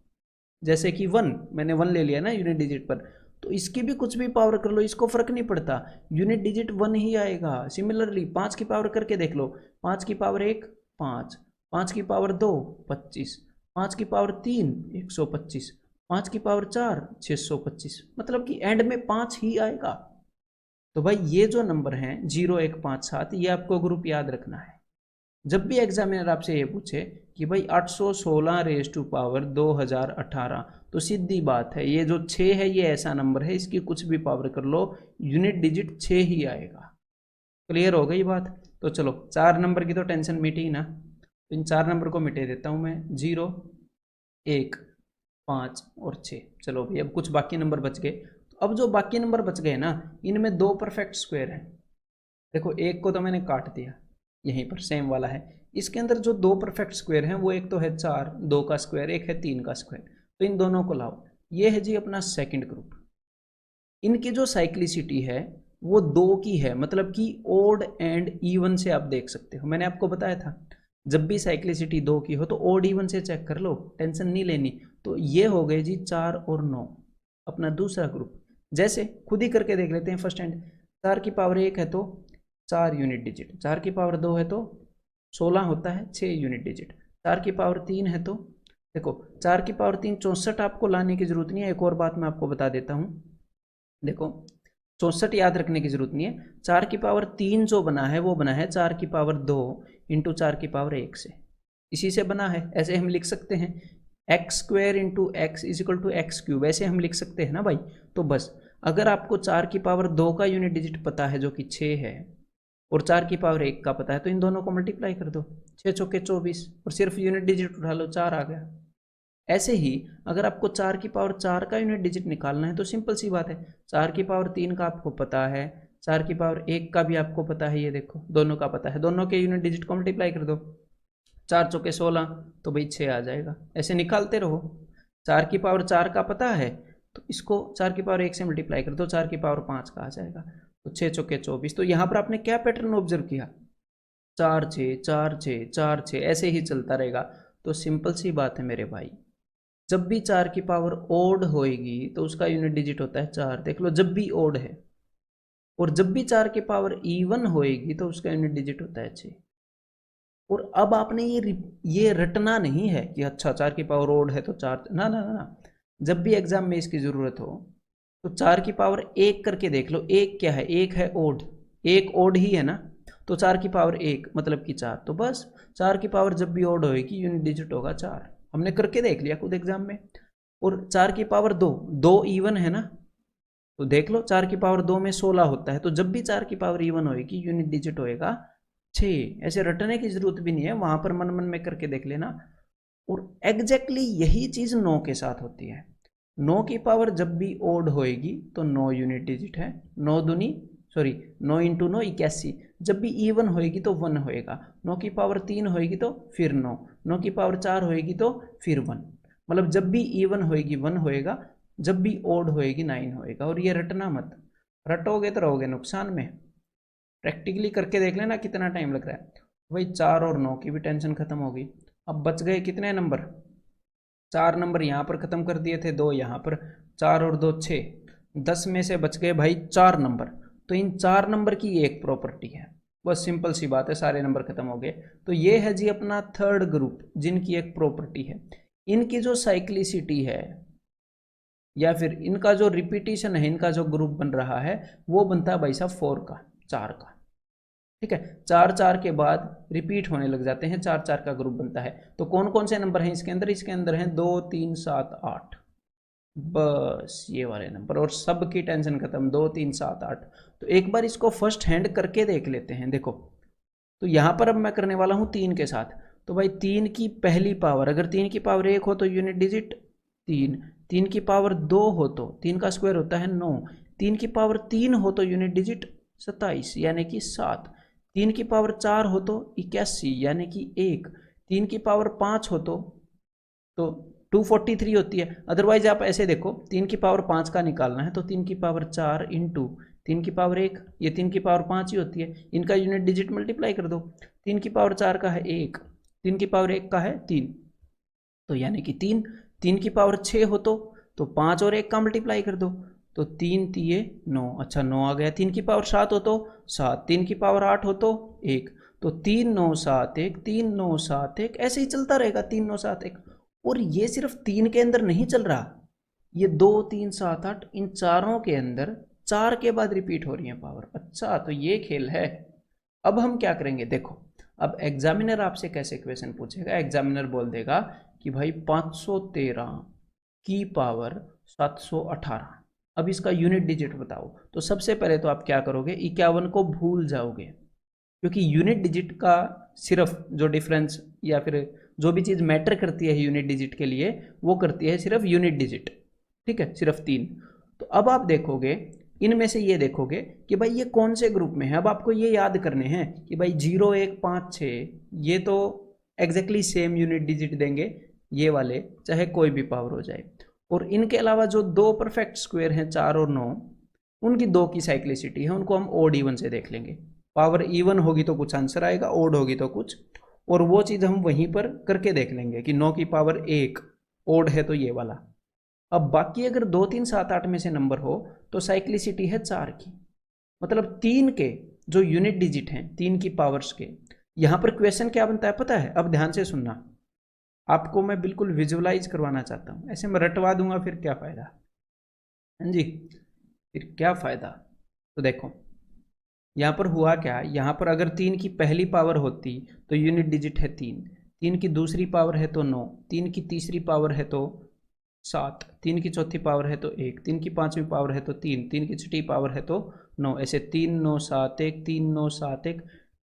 जैसे कि 1, मैंने 1 ले लिया ना यूनिट डिजिट पर, तो इसकी भी कुछ भी पावर कर लो, इसको फर्क नहीं पड़ता, यूनिट डिजिट 1 ही आएगा। सिमिलरली 5 की पावर करके देख लो, 5 की पावर 1 5, 5 की पावर 2 25, 5 की पावर 3 125, 5 की पावर 4 625, मतलब कि एंड में 5 ही आएगा। तो भाई ये जो नंबर हैं 0 1 5 7, ये आपको ग्रुप याद रखना है। जब भी एग्जामिनर आपसे ये पूछे कि भाई 816 रेज टू पावर 2018, तो सीधी बात है ये जो 6 है ये ऐसा नंबर है, इसकी कुछ भी पावर कर लो यूनिट डिजिट 6 ही आएगा। क्लियर हो गई बात? तो चलो 4 नंबर की तो टेंशन मिटी ही ना, तो इन 4 नंबर को मिटे देता हूं मैं, 0 1 5 और 6। चलो भाई अब कुछ बाकी नंबर बच गए। तो अब जो बाकी नंबर बच गए ना, इनमें 2 परफेक्ट स्क्वायर हैं। देखो एक को तो मैंने काट दिया, यहीं पर सेम वाला है। इसके अंदर जो 2 परफेक्ट स्क्वायर हैं वो एक तो है 4 2 का स्क्वायर, एक है 3 का स्क्वायर। तो इन दोनों को लाओ, ये है जी अपना सेकंड ग्रुप। इनकी जो साइक्लिसिटी है वो 2 की है, मतलब कि ओड एंड इवन से आप देख सकते हो। मैंने आपको बताया था जब भी साइक्लिसिटी 2 की हो तो ओड इवन से चेक कर लो, टेंशन नहीं लेनी। तो ये हो गए जी 4 और 9, अपना दूसरा ग्रुप। जैसे खुद ही करके देख लेते हैं फर्स्ट हैंड। 4 की पावर 1 है तो 4 यूनिट डिजिट, 4 की पावर 2 है तो 16 होता है 6 यूनिट डिजिट, 4 की पावर 3 है तो देखो 4 की पावर 3 64 आपको लाने की जरूरत नहीं है। एक और बात मैं आपको बता देता हूँ, देखो 64 याद रखने की जरूरत नहीं है। 4 की पावर 3 जो बना है वो बना है 4 की पावर 2 इंटू 4 की पावर 1 से। इसी से बना है। ऐसे हम लिख सकते हैं X square into X is equal to X cube, ऐसे हम लिख सकते हैं ना भाई। तो बस अगर आपको 4 की पावर 2 का यूनिट डिजिट पता है जो कि 6 है, और 4 की पावर 1 का पता है, तो इन दोनों को मल्टीप्लाई कर दो, 6 चौके 24, और सिर्फ यूनिट डिजिट उठा लो, 4 आ गया। ऐसे ही अगर आपको 4 की पावर 4 का यूनिट डिजिट निकालना है तो सिंपल सी बात है, 4 की पावर 3 का आपको पता है, 4 की पावर 1 का भी आपको पता है, ये देखो दोनों का पता है, दोनों के यूनिट डिजिट को मल्टीप्लाई कर दो, 4 चौके 16, तो भाई 6 आ जाएगा। ऐसे निकालते रहो। 4 की पावर 4 का पता है तो इसको 4 की पावर 1 से मल्टीप्लाई कर दो, 4 की पावर 5 का आ जाएगा, तो 6 चौके 24। तो यहाँ पर आपने क्या पैटर्न ऑब्जर्व किया, 4 6 4 6 4 6, ऐसे ही चलता रहेगा। तो सिंपल सी बात है मेरे भाई, जब भी 4 की पावर ओड होएगी तो उसका यूनिट डिजिट होता है 4, देख लो जब भी ओड है। और जब भी 4 की पावर इवन होएगी तो उसका यूनिट डिजिट होता है 6। और अब आपने ये रटना नहीं है कि अच्छा 4 की पावर ओड है तो 4, ना ना ना ना, जब भी एग्जाम में इसकी जरूरत हो तो 4 की पावर 1 करके देख लो, एक क्या है, एक है ओड, एक ओड ही है ना, तो 4 की पावर 1 मतलब कि 4, तो बस 4 की पावर जब भी ओड होएगी यूनिट डिजिट होगा 4। हमने करके देख लिया खुद एग्जाम में। और 4 की पावर 2, 2 इवन है ना, तो देख लो 4 की पावर 2 में 16 होता है, तो जब भी 4 की पावर इवन होएगी यूनिट डिजिट होएगा 6। ऐसे रटने की जरूरत भी नहीं है, वहां पर मन मन में करके देख लेना। और एग्जैक्टली यही चीज 9 के साथ होती है। 9 की पावर जब भी ओड होएगी तो 9 यूनिट डिजिट है, 9 दूनी सॉरी 9 इंटू 9 81, जब भी इवन होएगी तो 1 होएगा, 9 की पावर 3 होएगी तो फिर 9, 9 की पावर 4 होएगी तो फिर 1, मतलब जब भी इवन होएगी 1 होएगा, जब भी ओड होएगी 9 होएगा। और ये रटना मत, रटोगे तो रहोगे नुकसान में। प्रैक्टिकली करके देख लेना कितना टाइम लग रहा है। वही 4 और 9 की भी टेंशन खत्म होगी। अब बच गए कितने नंबर, 4 नंबर यहाँ पर खत्म कर दिए थे, 2 यहाँ पर, 4 और 2 6, 10 में से बच गए भाई 4 नंबर। तो इन 4 नंबर की एक प्रॉपर्टी है, बस सिंपल सी बात है, सारे नंबर खत्म हो गए। तो ये है जी अपना थर्ड ग्रुप जिनकी एक प्रॉपर्टी है। इनकी जो साइक्लिसिटी है या फिर इनका जो रिपीटिशन है, इनका जो ग्रुप बन रहा है वो बनता है भाई साहब 4 का, 4 का, ठीक है। 4 4 के बाद रिपीट होने लग जाते हैं, 4 4 का ग्रुप बनता है। तो कौन कौन से नंबर हैं इसके अंदर, इसके अंदर हैं 2 3 7 8, बस ये वाले नंबर, और सबकी टेंशन खत्म, 2 3 7 8। तो एक बार इसको फर्स्ट हैंड करके देख लेते हैं। देखो तो यहां पर अब मैं करने वाला हूं 3 के साथ। तो भाई 3 की पहली पावर, अगर 3 की पावर 1 हो तो यूनिट डिजिट 3, 3 की पावर 2 हो तो 3 का स्क्वायर होता है 9, 3 की पावर 3 हो तो यूनिट डिजिट 27 यानी कि 7, 3 की पावर 4 हो तो 81 यानी कि 1, 3 की पावर 5 हो तो 243 होती है। अदरवाइज आप ऐसे देखो, 3 की पावर 5 का निकालना है तो 3 की पावर 4 इंटू 3 की पावर 1, ये 3 की पावर 5 ही होती है, इनका यूनिट डिजिट मल्टीप्लाई कर दो। 3 की पावर 4 का है 1, 3 की पावर 1 का है 3, तो यानी कि 3, 3 की पावर 6 हो तो 5 और 1 का मल्टीप्लाई कर दो, तो 3 तिये 9, अच्छा 9 आ गया। 3 की पावर 7 हो तो 7, 3 की पावर 8 हो तो 1, तो 3 9 7 1, 3 9 7 1, ऐसे ही चलता रहेगा 3 9 7 1। और ये सिर्फ 3 के अंदर नहीं चल रहा, ये 2 3 7 8 इन चारों के अंदर 4 के बाद रिपीट हो रही है पावर। अच्छा तो ये खेल है। अब हम क्या करेंगे देखो, अब एग्जामिनर आपसे कैसे क्वेश्चन पूछेगा, एग्जामिनर बोल देगा कि भाई 513 की पावर 718, अब इसका यूनिट डिजिट बताओ। तो सबसे पहले तो आप क्या करोगे, 51 को भूल जाओगे, क्योंकि यूनिट डिजिट का सिर्फ जो डिफरेंस या फिर जो भी चीज़ मैटर करती है यूनिट डिजिट के लिए वो करती है सिर्फ यूनिट डिजिट, ठीक है, सिर्फ 3। तो अब आप देखोगे इनमें से ये देखोगे कि भाई ये कौन से ग्रुप में है। अब आपको ये याद करने हैं कि भाई 0 1 5 6 ये तो एग्जैक्टली सेम यूनिट डिजिट देंगे ये वाले, चाहे कोई भी पावर हो जाए। और इनके अलावा जो 2 परफेक्ट स्क्वायर हैं 4 और 9, उनकी 2 की साइक्लिसिटी है, उनको हम ओड इवन से देख लेंगे। पावर इवन होगी तो कुछ आंसर आएगा, ओड होगी तो कुछ, और वो चीज़ हम वहीं पर करके देख लेंगे कि 9 की पावर 1 ओड है तो ये वाला। अब बाकी अगर 2 3 7 8 में से नंबर हो तो साइक्लिसिटी है 4 की, मतलब 3 के जो यूनिट डिजिट हैं 3 की पावर्स के। यहां पर क्वेश्चन क्या बनता है पता है, अब ध्यान से सुनना, आपको मैं बिल्कुल विजुअलाइज करवाना चाहता हूं, ऐसे मैं रटवा दूंगा फिर क्या फायदा, हाँ जी, फिर क्या फायदा। तो देखो यहां पर हुआ क्या, यहां पर अगर 3 की पहली पावर होती तो यूनिट डिजिट है 3, 3 की दूसरी पावर है तो 9, 3 की तीसरी पावर है तो 7, 3 की चौथी पावर है तो 1, 3 की पांचवी पावर है तो 3, 3 की छठी पावर है तो 9, ऐसे 3 9 7 1, 3 9 7 1,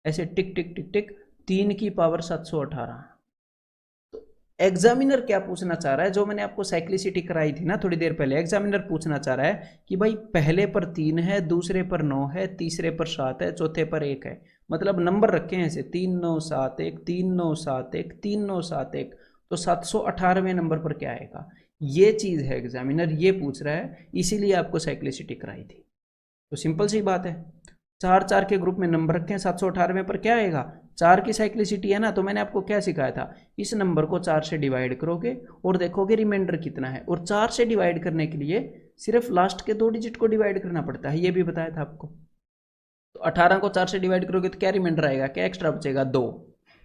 ऐसे टिक टिक टिक टिक 3 की पावर 718। एग्जामिनर क्या पूछना चाह रहा है, जो मैंने आपको साइक्लिसिटी कराई थी ना थोड़ी देर पहले, एग्जामिनर पूछना चाह रहा है कि भाई पहले पर 3 है, दूसरे पर 9 है, तीसरे पर 7 है, चौथे पर 1 है, मतलब नंबर रखे हैं ऐसे 3 9 7 1, 3 9 7 1, 3 9 7 1, तो 718वें नंबर पर क्या आएगा, ये चीज है एग्जामिनर ये पूछ रहा है, इसीलिए आपको साइक्लिसिटी कराई थी। तो सिंपल सी बात है, 4 4 के ग्रुप में नंबर रखे हैं, 718वें पर क्या आएगा, 4 की साइक्लिसिटी है ना, तो मैंने आपको क्या सिखाया था, इस नंबर को 4 से डिवाइड करोगे और देखोगे रिमाइंडर कितना है, और 4 से डिवाइड करने के लिए सिर्फ लास्ट के 2 डिजिट को डिवाइड करना पड़ता है, ये भी बताया था आपको। तो 18 को 4 से डिवाइड करोगे तो क्या रिमाइंडर आएगा, क्या एक्स्ट्रा बचेगा, 2।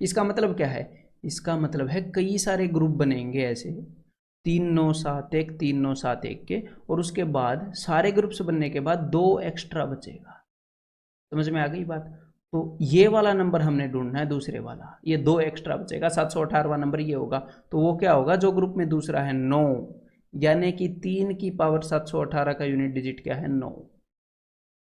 इसका मतलब क्या है, इसका मतलब है कई सारे ग्रुप बनेंगे ऐसे 3 9 7 1, 3 9 7 1 के, और उसके बाद सारे ग्रुप्स बनने के बाद 2 एक्स्ट्रा बचेगा। समझ में आ गई बात। तो ये वाला नंबर हमने ढूंढना है, दूसरे वाला, ये 2 एक्स्ट्रा बचेगा, 718वां नंबर ये होगा। तो वो क्या होगा, जो ग्रुप में दूसरा है 9, यानी कि 3 की पावर 718 का यूनिट डिजिट क्या है, 9।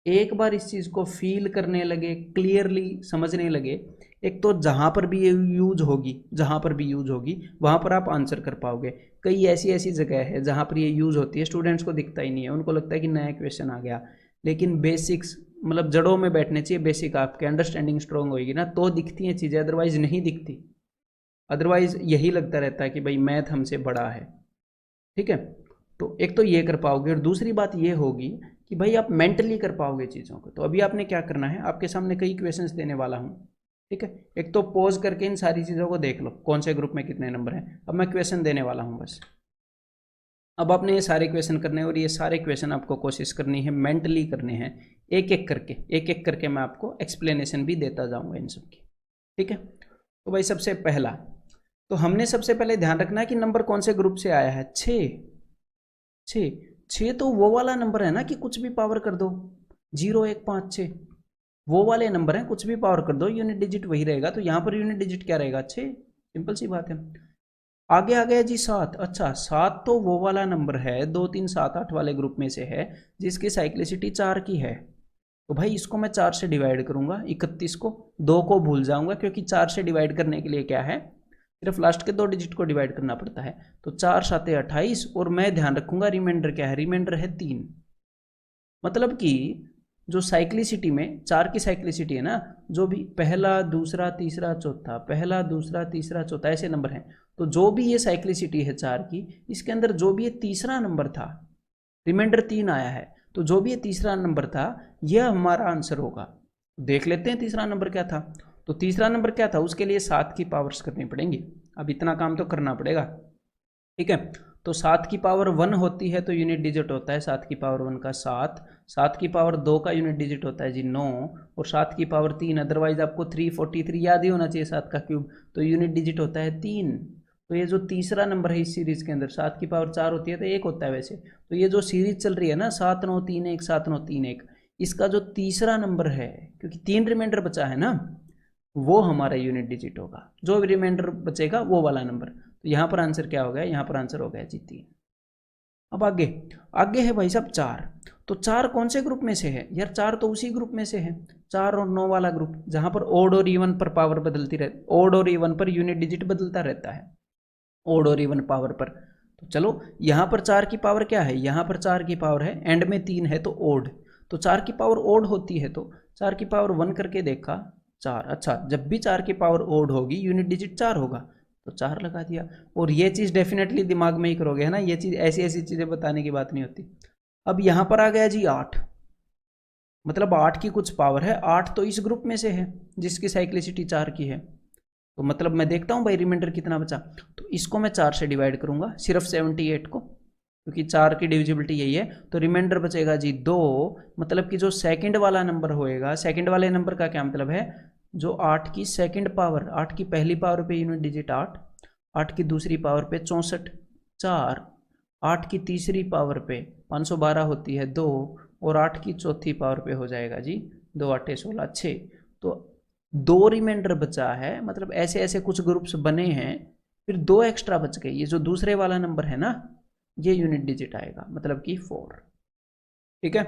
एक बार इस चीज को फील करने लगे, क्लियरली समझने लगे, एक तो जहां पर भी ये यूज होगी, जहां पर भी यूज होगी वहां पर आप आंसर कर पाओगे। कई ऐसी ऐसी जगह है जहां पर ये यूज होती है, स्टूडेंट्स को दिखता ही नहीं है, उनको लगता है कि नया क्वेश्चन आ गया, लेकिन बेसिक्स मतलब जड़ों में बैठने चाहिए, बेसिक आपके अंडरस्टैंडिंग स्ट्रांग होगी ना तो दिखती हैं चीज़ें, अदरवाइज नहीं दिखती। अदरवाइज यही लगता रहता है कि भाई मैथ हमसे बड़ा है। ठीक है, तो एक तो ये कर पाओगे, और दूसरी बात ये होगी कि भाई आप मेंटली कर पाओगे चीज़ों को। तो अभी आपने क्या करना है, आपके सामने कई क्वेश्चंस देने वाला हूँ, ठीक है, एक तो पॉज करके इन सारी चीज़ों को देख लो, कौन से ग्रुप में कितने नंबर हैं। अब मैं क्वेश्चन देने वाला हूँ बस, अब आपने ये सारे क्वेश्चन करने हैं, और ये सारे क्वेश्चन आपको कोशिश करनी है मेंटली करने हैं, एक एक करके मैं आपको एक्सप्लेनेशन भी देता जाऊंगा इन सब की। ठीक है, तो भाई सबसे पहला, तो हमने सबसे पहले ध्यान रखना है कि नंबर कौन से ग्रुप से आया है, 6 6 6 तो वो वाला नंबर है ना कि कुछ भी पावर कर दो, 0 1 5 6 वो वाले नंबर हैं, कुछ भी पावर कर दो यूनिट डिजिट वही रहेगा। तो यहाँ पर यूनिट डिजिट क्या रहेगा, 6, सिंपल सी बात है। आगे आ गया जी 7, अच्छा 7 तो वो वाला नंबर है 2 3 7 8 वाले ग्रुप में से है जिसकी साइक्लिसिटी 4 की है। तो भाई इसको मैं 4 से डिवाइड करूंगा, 31 को, 2 को भूल जाऊंगा क्योंकि 4 से डिवाइड करने के लिए क्या है, सिर्फ लास्ट के 2 डिजिट को डिवाइड करना पड़ता है। तो 4 7 28, और मैं ध्यान रखूंगा रिमाइंडर क्या है, रिमाइंडर है 3। मतलब कि जो साइक्लिसिटी में 4 की साइक्लिसिटी है ना, जो भी पहला दूसरा तीसरा चौथा, पहला दूसरा तीसरा चौथा ऐसे नंबर हैं, तो जो भी ये साइक्लिसिटी है 4 की, इसके अंदर जो भी ये तीसरा नंबर था, रिमाइंडर 3 आया है, तो जो भी ये तीसरा नंबर था यह हमारा आंसर होगा। देख लेते हैं तीसरा नंबर क्या था। तो तीसरा नंबर क्या था, उसके लिए 7 की पावर्स करनी पड़ेंगी, अब इतना काम तो करना पड़ेगा। ठीक है, तो 7 की पावर 1 होती है तो यूनिट डिजिट होता है 7 की पावर 1 का 7, 7 की पावर 2 का यूनिट डिजिट होता है जी 9, और 7 की पावर 3, अदरवाइज आपको 343 याद ही होना चाहिए 7 का क्यूब, तो यूनिट डिजिट होता है 3। तो ये जो तीसरा नंबर है इस सीरीज के अंदर, 7 की पावर 4 होती है तो 1 होता है वैसे, तो ये जो सीरीज चल रही है ना 7 9 3 1 7 9 3 1, इसका जो तीसरा नंबर है, क्योंकि 3 रिमाइंडर बचा है ना, वो हमारा यूनिट डिजिट होगा, जो रिमाइंडर बचेगा वो वाला नंबर। तो यहाँ पर आंसर क्या हो गया, यहाँ पर आंसर हो गया जी 3। अब आगे, आगे है भाई साहब 4, तो 4 कौन से ग्रुप में से है यार, 4 तो उसी ग्रुप में से है, 4 और 9 वाला ग्रुप, जहां पर ओड और इवन पर पावर बदलती रहती, ओड और इवन पर यूनिट डिजिट बदलता रहता है, ओड और इवन पावर पर। तो चलो यहाँ पर 4 की पावर क्या है, यहाँ पर 4 की पावर है, एंड में 3 है तो ओड, तो 4 की पावर ओड होती है, तो 4 की पावर 1 करके देखा 4, अच्छा जब भी 4 की पावर ओड होगी यूनिट डिजिट 4 होगा, तो 4 लगा दिया। और ये चीज़ डेफिनेटली दिमाग में ही करोगे है ना, ये चीज़ ऐसी ऐसी चीज़ें बताने की बात नहीं होती। अब यहाँ पर आ गया जी 8, मतलब 8 की कुछ पावर है, 8 तो इस ग्रुप में से है जिसकी साइक्लिसिटी 4 की है। तो मतलब मैं देखता हूँ भाई रिमाइंडर कितना बचा, तो इसको मैं 4 से डिवाइड करूंगा, सिर्फ 78 को, क्योंकि 4 की डिविजिबिलिटी यही है। तो रिमाइंडर बचेगा जी 2, मतलब कि जो सेकंड वाला नंबर होएगा, सेकंड वाले नंबर का क्या मतलब है, जो 8 की सेकंड पावर, 8 की पहली पावर पे यूनिट डिजिट 8, 8 की दूसरी पावर पे 64 4, 8 की तीसरी पावर पे 512 होती है 2, और 8 की चौथी पावर पे हो जाएगा जी 2 8 16 6। तो दो रिमाइंडर बचा है, मतलब ऐसे ऐसे कुछ ग्रुप्स बने हैं, फिर दो एक्स्ट्रा बच गए, ये जो दूसरे वाला नंबर है ना, ये यूनिट डिजिट आएगा, मतलब कि 4। ठीक है।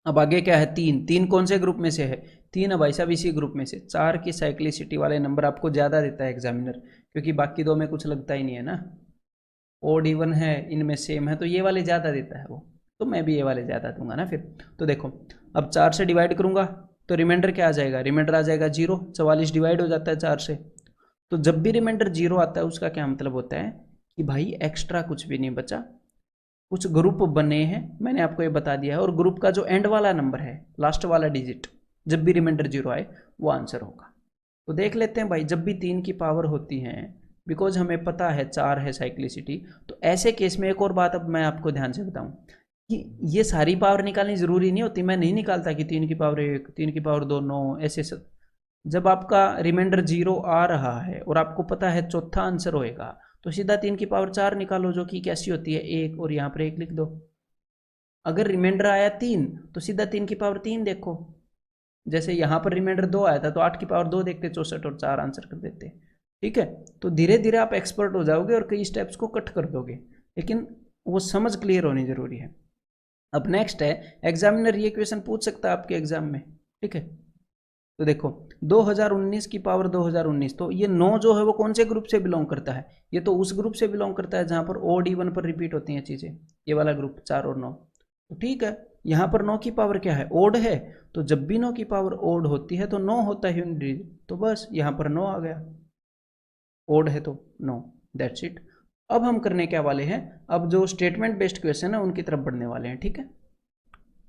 अब आगे क्या है, 3। 3 कौन से ग्रुप में से है, 3 है भाई साहब इसी ग्रुप में से। 4 की साइक्लिसिटी वाले नंबर आपको ज़्यादा देता है एग्जामिनर, क्योंकि बाकी दो में कुछ लगता ही नहीं है ना, ओड इवन है, इनमें सेम है, तो ये वाले ज़्यादा देता है वो, तो मैं भी ये वाले ज़्यादा दूंगा ना फिर। तो देखो, अब 4 से डिवाइड करूंगा तो रिमाइंडर क्या आ जाएगा, रिमाइंडर आ जाएगा 0। 44 डिवाइड हो जाता है 4 से। तो जब भी रिमाइंडर 0 आता है उसका क्या मतलब होता है कि भाई एक्स्ट्रा कुछ भी नहीं बचा, कुछ ग्रुप बने हैं, मैंने आपको ये बता दिया है, और ग्रुप का जो एंड वाला नंबर है, लास्ट वाला डिजिट, जब भी रिमाइंडर 0 आए वो आंसर होगा। तो देख लेते हैं भाई, जब भी 3 की पावर होती है, बिकॉज हमें पता है 4 है साइक्लिसिटी, तो ऐसे केस में एक और बात अब मैं आपको ध्यान से बताऊं कि ये सारी पावर निकालनी जरूरी नहीं होती, मैं नहीं निकालता कि 3 की पावर 1, 3 की पावर 2, 9 ऐसे सब। जब आपका रिमाइंडर 0 आ रहा है और आपको पता है चौथा आंसर होएगा, तो सीधा 3 की पावर 4 निकालो, जो कि कैसी होती है 1, और यहाँ पर 1 लिख दो। अगर रिमाइंडर आया 3 तो सीधा 3 की पावर 3 देखो, जैसे यहाँ पर रिमाइंडर 2 आया था तो 8 की पावर 2 देखते, 64 और 4 आंसर कर देते। ठीक है। तो धीरे धीरे आप एक्सपर्ट हो जाओगे और कई स्टेप्स को कट कर दोगे, लेकिन वो समझ क्लियर होनी जरूरी है। अब नेक्स्ट है, एग्जामिनर ये क्वेश्चन पूछ सकता है आपके एग्जाम में। ठीक है। तो देखो 2019 की पावर 2019, तो ये 9 जो है वो कौन से ग्रुप से बिलोंग करता है, ये तो उस ग्रुप से बिलोंग करता है जहां पर ओड इवन पर रिपीट होती हैं चीजें, ये वाला ग्रुप 4 और 9। तो ठीक है, यहाँ पर 9 की पावर क्या है, ओड है, तो जब भी 9 की पावर ओड होती है तो 9 होता है यूनिट डिजिट, तो बस यहाँ पर 9 आ गया, ओड है तो 9, दैट्स इट। अब हम करने क्या वाले हैं, अब जो स्टेटमेंट बेस्ड क्वेश्चन है उनकी तरफ बढ़ने वाले हैं। ठीक है।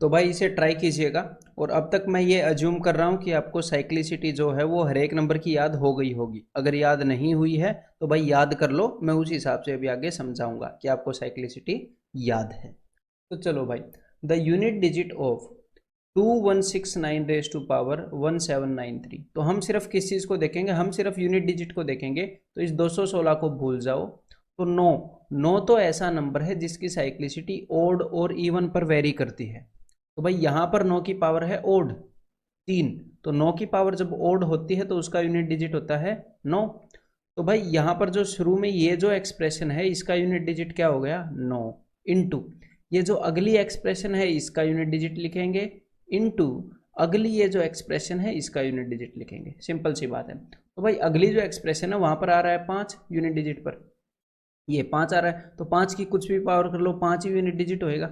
तो भाई इसे ट्राई कीजिएगा, और अब तक मैं ये अज्यूम कर रहा हूँ कि आपको साइक्लिसिटी जो है वो हर एक नंबर की याद हो गई होगी। अगर याद नहीं हुई है तो भाई याद कर लो, मैं उस हिसाब से अभी आगे समझाऊंगा कि आपको साइक्लिसिटी याद है। तो चलो भाई, the unit digit of 2169 raise to power 1793, तो हम सिर्फ किस चीज़ को देखेंगे, हम सिर्फ यूनिट डिजिट को देखेंगे। तो इस 216 को भूल जाओ। तो 9 तो ऐसा नंबर है जिसकी साइक्लिसिटी ओड और इवन पर वेरी करती है। तो भाई यहाँ पर 9 की पावर है ओड 3, तो 9 की पावर जब ओड होती है तो उसका यूनिट डिजिट होता है 9। तो भाई यहाँ पर जो शुरू में ये जो एक्सप्रेशन है इसका यूनिट डिजिट क्या हो गया 9, इनटू ये जो अगली एक्सप्रेशन है इसका यूनिट डिजिट लिखेंगे, इनटू अगली ये जो एक्सप्रेशन है इसका यूनिट डिजिट लिखेंगे। सिंपल सी बात है। तो भाई अगली जो एक्सप्रेशन है वहां पर आ रहा है 5 यूनिट डिजिट पर, ये 5 आ रहा है, तो 5 की कुछ भी पावर कर लो 5 ही यूनिट डिजिट होएगा।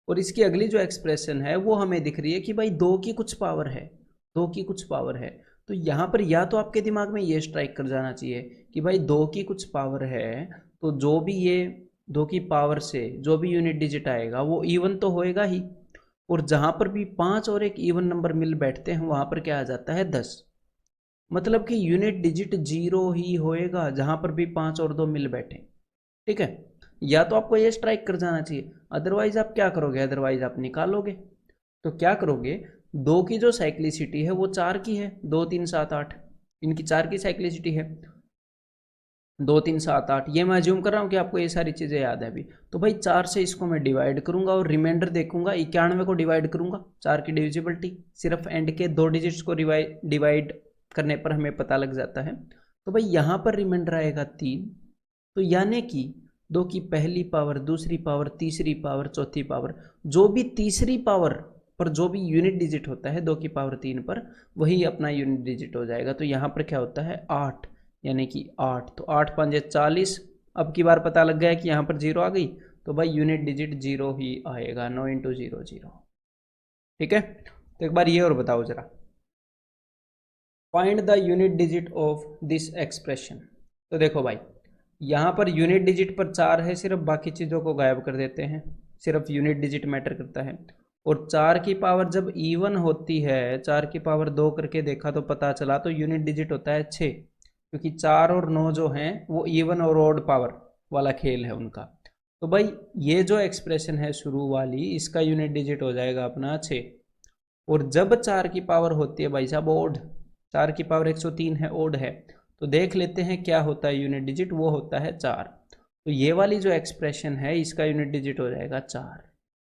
और इसकी अगली जो एक्सप्रेशन है वो हमें दिख रही है कि भाई 2 की कुछ पावर है, 2 की कुछ पावर है। तो यहाँ पर या तो आपके दिमाग में ये स्ट्राइक कर जाना चाहिए कि भाई 2 की कुछ पावर है, तो जो भी ये 2 की पावर से जो भी यूनिट डिजिट आएगा वो इवन तो होएगा ही, और जहाँ पर भी 5 और एक इवन नंबर मिल बैठते हैं वहाँ पर क्या आ जाता है 10, मतलब कि यूनिट डिजिट 0 ही होएगा जहाँ पर भी 5 और 2 मिल बैठे। ठीक है। या तो आपको ये स्ट्राइक कर जाना चाहिए, अदरवाइज आप क्या करोगे, अदरवाइज आप निकालोगे। तो क्या करोगे, 2 की जो साइक्लिसिटी है वो 4 की है, 2 3 7 8, इनकी 4 की साइक्लिसिटी है, 2 3 7 8, ये मैं अज्यूम कर रहा हूँ कि आपको ये सारी चीज़ें याद है अभी। तो भाई 4 से इसको मैं डिवाइड करूंगा और रिमाइंडर देखूंगा, 91 को डिवाइड करूंगा, 4 की डिविजिबिलिटी सिर्फ एंड के 2 डिजिट्स को डिवाइड करने पर हमें पता लग जाता है। तो भाई यहाँ पर रिमाइंडर आएगा 3, तो यानी कि 2 की पहली पावर, दूसरी पावर, तीसरी पावर, चौथी पावर, जो भी तीसरी पावर पर जो भी यूनिट डिजिट होता है 2 की पावर 3 पर, वही अपना यूनिट डिजिट हो जाएगा। तो यहाँ पर क्या होता है 8, यानी कि 8, तो 8 5 40। अब की बार पता लग गया कि यहाँ पर 0 आ गई, तो भाई यूनिट डिजिट 0 ही आएगा, 9 इंटू 0 0। ठीक है। तो एक बार ये और बताओ जरा, find the unit digit of this expression. तो देखो भाई यहाँ पर यूनिट डिजिट पर 4 है सिर्फ, बाकी चीज़ों को गायब कर देते हैं, सिर्फ यूनिट डिजिट मैटर करता है। और 4 की पावर जब इवन होती है, 4 की पावर 2 करके देखा तो पता चला, तो यूनिट डिजिट होता है 6, क्योंकि 4 और 9 जो हैं वो इवन और ऑड पावर वाला खेल है उनका। तो भाई ये जो एक्सप्रेशन है शुरू वाली, इसका यूनिट डिजिट हो जाएगा अपना 6। और जब 4 की पावर होती है भाई साहब ओड, 4 की पावर 103 है, ओड है, तो देख लेते हैं क्या होता है यूनिट डिजिट, वो होता है 4। तो ये वाली जो एक्सप्रेशन है इसका यूनिट डिजिट हो जाएगा 4।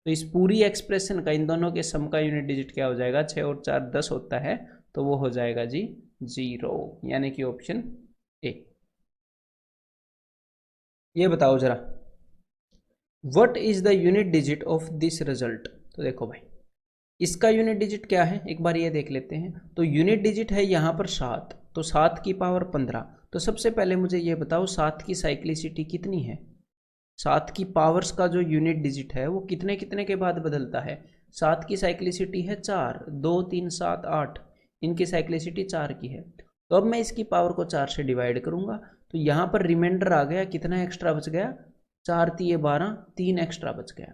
तो इस पूरी एक्सप्रेशन का, इन दोनों के सम का यूनिट डिजिट क्या हो जाएगा 6 और 4 10 होता है। तो वो हो जाएगा जी 0, यानी कि ऑप्शन ए। ये बताओ जरा, what is the unit digit of this result. तो देखो भाई, इसका यूनिट डिजिट क्या है, एक बार ये देख लेते हैं। तो यूनिट डिजिट है यहाँ पर 7, तो 7 की पावर 15। तो सबसे पहले मुझे ये बताओ 7 की साइक्लिसिटी कितनी है। 7 की पावर्स का जो यूनिट डिजिट है वो कितने कितने के बाद बदलता है। 7 की साइक्लिसिटी है 4, 2 3 7 8, इनकी साइक्लिसिटी 4 की है। तो अब मैं इसकी पावर को 4 से डिवाइड करूंगा, तो यहाँ पर रिमाइंडर आ गया, कितना एक्स्ट्रा बच गया, 4 3 12, 3 एक्स्ट्रा बच गया।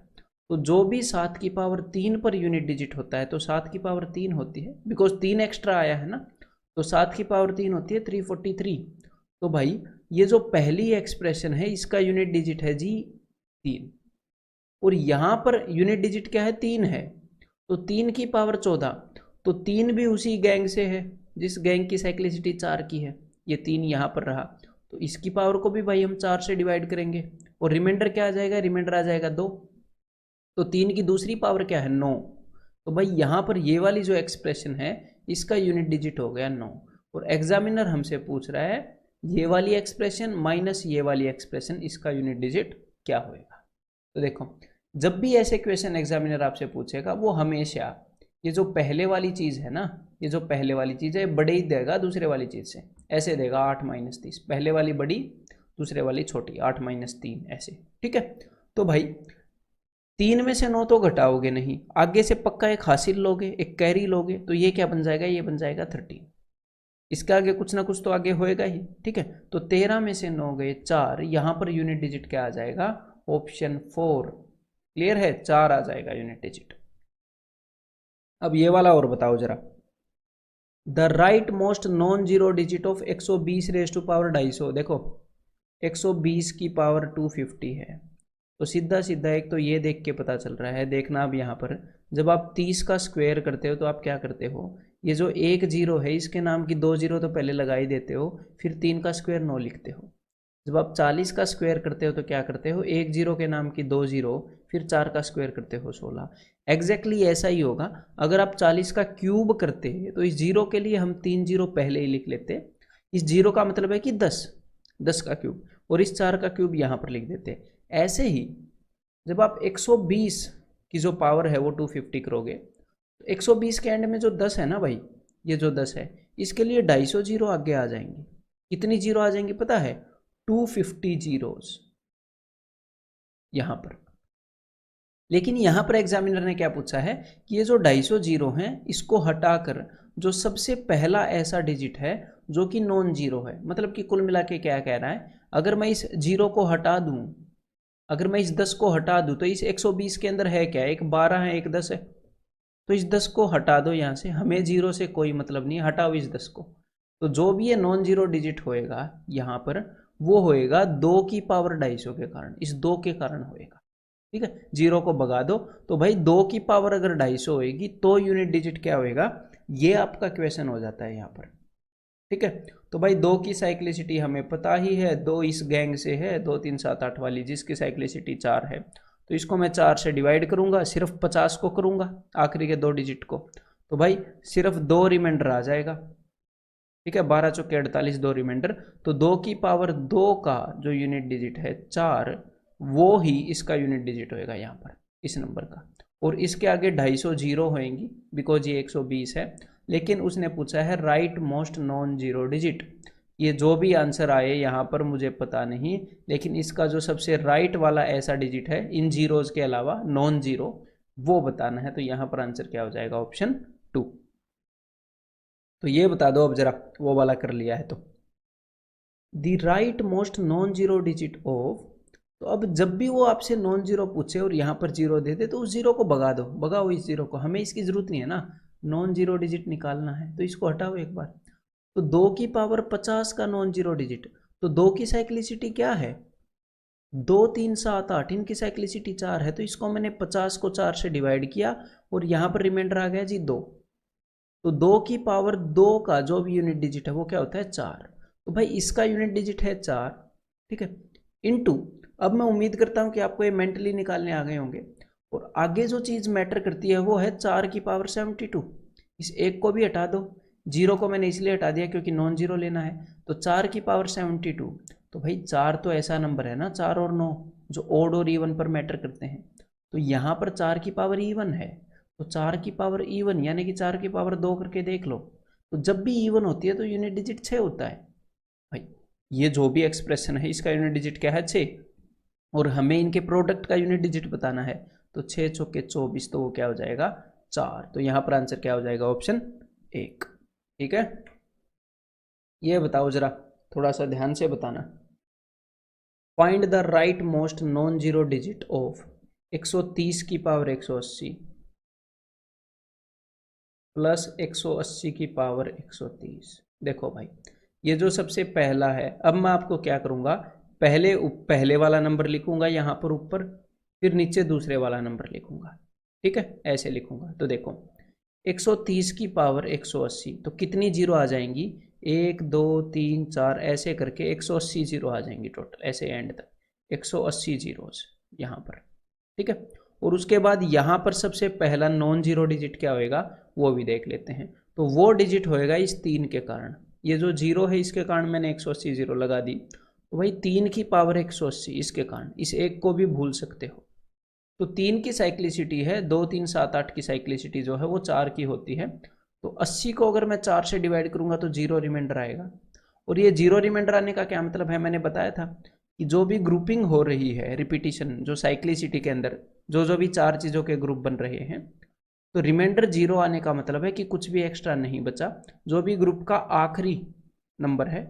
तो जो भी 7 की पावर 3 पर यूनिट डिजिट होता है तो 7 की पावर 3 होती है, बिकॉज 3 एक्स्ट्रा आया है ना, तो 7 की पावर 3 होती है 343। तो भाई ये जो पहली एक्सप्रेशन है इसका यूनिट डिजिट है जी 3, और यहाँ पर यूनिट डिजिट क्या है, 3 है, तो 3 की पावर 14, तो 3 भी उसी गैंग से है जिस गैंग की साइक्लिसिटी 4 की है, ये 3 यहाँ पर रहा, तो इसकी पावर को भी भाई हम 4 से डिवाइड करेंगे, और रिमाइंडर क्या आ जाएगा, रिमाइंडर आ जाएगा 2, तो 3 की दूसरी पावर क्या है 9। तो भाई यहाँ पर ये वाली जो एक्सप्रेशन है इसका यूनिट डिजिट हो गया 9, और एग्जामिनर हमसे पूछ रहा है ये वाली एक्सप्रेशन माइनस ये वाली एक्सप्रेशन, इसका यूनिट डिजिट क्या होएगा। तो देखो, जब भी ऐसे क्वेश्चन एग्जामिनर आपसे पूछेगा वो हमेशा ये जो पहले वाली चीज़ है ना, ये जो पहले वाली चीज़ है बड़े ही देगा दूसरे वाली चीज़ से, ऐसे देगा 8 - 30, पहले वाली बड़ी दूसरे वाली छोटी, 8 - 3 ऐसे, ठीक है। तो भाई 3 में से 9 तो घटाओगे नहीं, आगे से पक्का एक हासिल लोगे, एक कैरी लोगे, तो ये क्या बन जाएगा, ये बन जाएगा 13, इसके आगे कुछ ना कुछ तो आगे होएगा ही, ठीक है। तो 13 में से 9 गए 4, यहाँ पर यूनिट डिजिट क्या आ जाएगा, ऑप्शन 4, क्लियर है, 4 आ जाएगा यूनिट डिजिट। अब ये वाला और बताओ जरा, the right most non zero digit of 120 raise to power 250। देखो 120 की पावर 250 है, तो सीधा सीधा एक तो ये देख के पता चल रहा है, देखना अब यहाँ पर जब आप 30 का स्क्वायर करते हो तो आप क्या करते हो, ये जो एक जीरो है इसके नाम की 2 जीरो तो पहले लगा ही देते हो, फिर 3 का स्क्वायर 9 लिखते हो। जब आप 40 का स्क्वायर करते हो तो क्या करते हो, एक जीरो के नाम की 2 जीरो, फिर 4 का स्क्वायर करते हो 16। एग्जैक्टली ऐसा ही होगा अगर आप 40 का क्यूब करते हैं, तो इस जीरो के लिए हम 3 जीरो पहले ही लिख लेते, इस जीरो का मतलब है कि 10 का क्यूब, और इस 4 का क्यूब यहाँ पर लिख देते। ऐसे ही जब आप 120 की जो पावर है वो 250 करोगे, तो 120 के एंड में जो 10 है ना भाई, ये जो 10 है इसके लिए 250 जीरो आगे आ जाएंगे। कितनी जीरो आ जाएंगी पता है, 250 जीरोस यहां पर। लेकिन यहां पर एग्जामिनर ने क्या पूछा है कि ये जो 250 जीरो हैं इसको हटाकर जो सबसे पहला ऐसा डिजिट है जो कि नॉन जीरो है, मतलब कि कुल मिला के क्या कह रहा है, अगर मैं इस जीरो को हटा दूं, अगर मैं इस 10 को हटा दूं, तो इस 120 के अंदर है क्या, एक 12 है एक 10 है, तो इस 10 को हटा दो यहाँ से, हमें जीरो से कोई मतलब नहीं, हटाओ इस 10 को। तो जो भी ये नॉन जीरो डिजिट होएगा यहाँ पर वो होएगा 2 की पावर 250 के कारण, इस 2 के कारण होएगा, ठीक है। जीरो को भगा दो, तो भाई 2 की पावर अगर 250 होएगी तो यूनिट डिजिट क्या होएगा, ये आपका क्वेश्चन हो जाता है यहाँ पर, ठीक है। तो भाई 2 की साइक्लिसिटी हमें पता ही है, 2 इस गैंग से है, 2 3 7 8 वाली जिसकी साइक्लिसिटी 4 है, तो इसको मैं 4 से डिवाइड करूंगा, सिर्फ 50 को करूंगा आखिरी के 2 डिजिट को, तो भाई सिर्फ 2 रिमाइंडर आ जाएगा, ठीक है, 12 चौके 48, 2 रिमाइंडर, तो 2 की पावर 2 का जो यूनिट डिजिट है 4, वो ही इसका यूनिट डिजिट होएगा यहाँ पर इस नंबर का, और इसके आगे 250 जीरो होएंगी बिकॉज ये 120 है। लेकिन उसने पूछा है right most non zero digit, ये जो भी आंसर आए यहाँ पर मुझे पता नहीं, लेकिन इसका जो सबसे राइट वाला ऐसा डिजिट है इन जीरोज के अलावा नॉन जीरो, वो बताना है। तो यहाँ पर आंसर क्या हो जाएगा, ऑप्शन 2। तो ये बता दो अब जरा, वो वाला कर लिया है तो the right most non zero digit of, तो अब जब भी वो आपसे नॉन जीरो पूछे और यहाँ पर जीरो दे दे तो उस जीरो को भगा दो, भगाओ इस जीरो को, हमें इसकी जरूरत नहीं है ना, नॉन जीरो डिजिट निकालना है तो इसको हटाओ एक बार। तो 2 की पावर 50 का नॉन जीरो डिजिट, तो 2 की साइक्लिसिटी क्या है, 2 3 7 8, इनकी साइक्लिसिटी 4 है, तो इसको मैंने 50 को 4 से डिवाइड किया और यहाँ पर रिमाइंडर आ गया जी 2, तो 2 की पावर 2 का जो भी यूनिट डिजिट है वो क्या होता है 4, तो भाई इसका यूनिट डिजिट है 4, ठीक है, इनटू, अब मैं उम्मीद करता हूं कि आपको ये मेंटली निकालने आ गए होंगे, और आगे जो चीज मैटर करती है वो है 4 की पावर 72, इस एक को भी हटा दो, जीरो को मैंने इसलिए हटा दिया क्योंकि नॉन जीरो लेना है। तो 4 की पावर 72, तो भाई 4 तो ऐसा नंबर है ना, 4 और 9 जो ओड और इवन पर मैटर करते हैं। तो यहाँ पर 4 की पावर इवन है, तो 4 की पावर इवन यानी कि 4 की पावर 2 करके देख लो। तो जब भी इवन होती है तो यूनिट डिजिट 6 होता है भाई। ये जो भी एक्सप्रेशन है इसका यूनिट डिजिट क्या है, 6। और हमें इनके प्रोडक्ट का यूनिट डिजिट बताना है, तो 6 चौके 24, तो वो क्या हो जाएगा 4। तो यहाँ पर आंसर क्या हो जाएगा, ऑप्शन 1। ठीक है, ये बताओ जरा, थोड़ा सा ध्यान से बताना। Find the right most non zero digit of 130 की पावर 180 प्लस 180 की पावर 130। देखो भाई, ये जो सबसे पहला है, अब मैं आपको क्या करूंगा, पहले वाला नंबर लिखूंगा यहाँ पर ऊपर, फिर नीचे दूसरे वाला नंबर लिखूंगा। ठीक है, ऐसे लिखूंगा। तो देखो 130 की पावर 180, तो कितनी जीरो आ जाएंगी, 1 2 3 4 ऐसे करके 180 जीरो आ जाएंगी टोटल, ऐसे एंड तक 180 जीरोस यहाँ पर। ठीक है, और उसके बाद यहाँ पर सबसे पहला नॉन जीरो डिजिट क्या होएगा वो भी देख लेते हैं। तो वो डिजिट होएगा इस 3 के कारण, ये जो जीरो है इसके कारण मैंने 180 जीरो लगा दी। तो भाई 3 की पावर 180 इसके कारण, इस एक को भी भूल सकते हो। तो 3 की साइक्लिसिटी है 2 3 7 8 की साइक्लिसिटी जो है वो 4 की होती है। तो 80 को अगर मैं 4 से डिवाइड करूंगा तो जीरो रिमाइंडर आएगा। और ये जीरो रिमाइंडर आने का क्या मतलब है, मैंने बताया था कि जो भी ग्रुपिंग हो रही है, रिपीटिशन जो साइक्लिसिटी के अंदर जो भी 4 चीज़ों के ग्रुप बन रहे हैं, तो रिमाइंडर जीरो आने का मतलब है कि कुछ भी एक्स्ट्रा नहीं बचा। जो भी ग्रुप का आखिरी नंबर है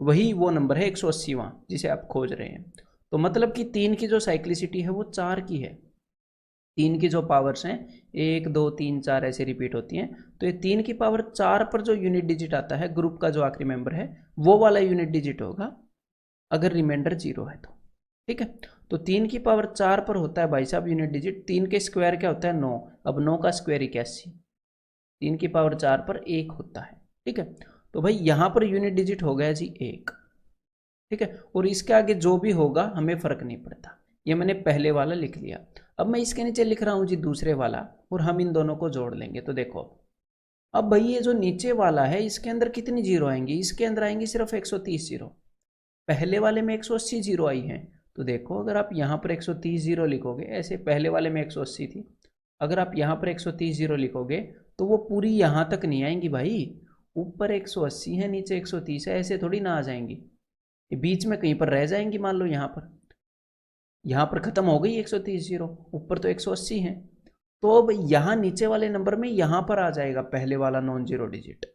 वही वो नंबर है 180वां जिसे आप खोज रहे हैं। तो मतलब कि 3 की जो साइक्लिसिटी है वो 4 की है। 3 की जो पावर्स हैं 1 2 3 4 ऐसे रिपीट होती हैं। तो ये 3 की पावर 4 पर जो यूनिट डिजिट आता है ग्रुप का जो आखिरी मेंबर है वो वाला यूनिट डिजिट होगा अगर रिमाइंडर जीरो है तो। ठीक है, तो 3 की पावर 4 पर होता है भाई साहब यूनिट डिजिट, 3 के स्क्वायर क्या होता है 9, अब 9 का स्क्वायर 81, 3 की पावर 4 पर 1 होता है। ठीक है, तो भाई यहाँ पर यूनिट डिजिट हो गया जी 1। ठीक है, और इसके आगे जो भी होगा हमें फर्क नहीं पड़ता, ये मैंने पहले वाला लिख लिया। अब मैं इसके नीचे लिख रहा हूँ जी दूसरे वाला, और हम इन दोनों को जोड़ लेंगे। तो देखो अब भाई ये जो नीचे वाला है इसके अंदर कितनी जीरो आएंगी, इसके अंदर आएंगी सिर्फ 130 जीरो। पहले वाले में 180 जीरो आई हैं। तो देखो अगर आप यहाँ पर 130 जीरो लिखोगे, ऐसे पहले वाले में 180 थी, अगर आप यहाँ पर 130 जीरो लिखोगे तो वो पूरी यहाँ तक नहीं आएंगी भाई। ऊपर 180 है नीचे 130 है, ऐसे थोड़ी ना आ जाएंगी, ये बीच में कहीं पर रह जाएंगी। मान लो यहाँ पर खत्म हो गई 130 जीरो, ऊपर तो 180 है। तो अब यहाँ नीचे वाले नंबर में यहाँ पर आ जाएगा पहले वाला नॉन जीरो डिजिट।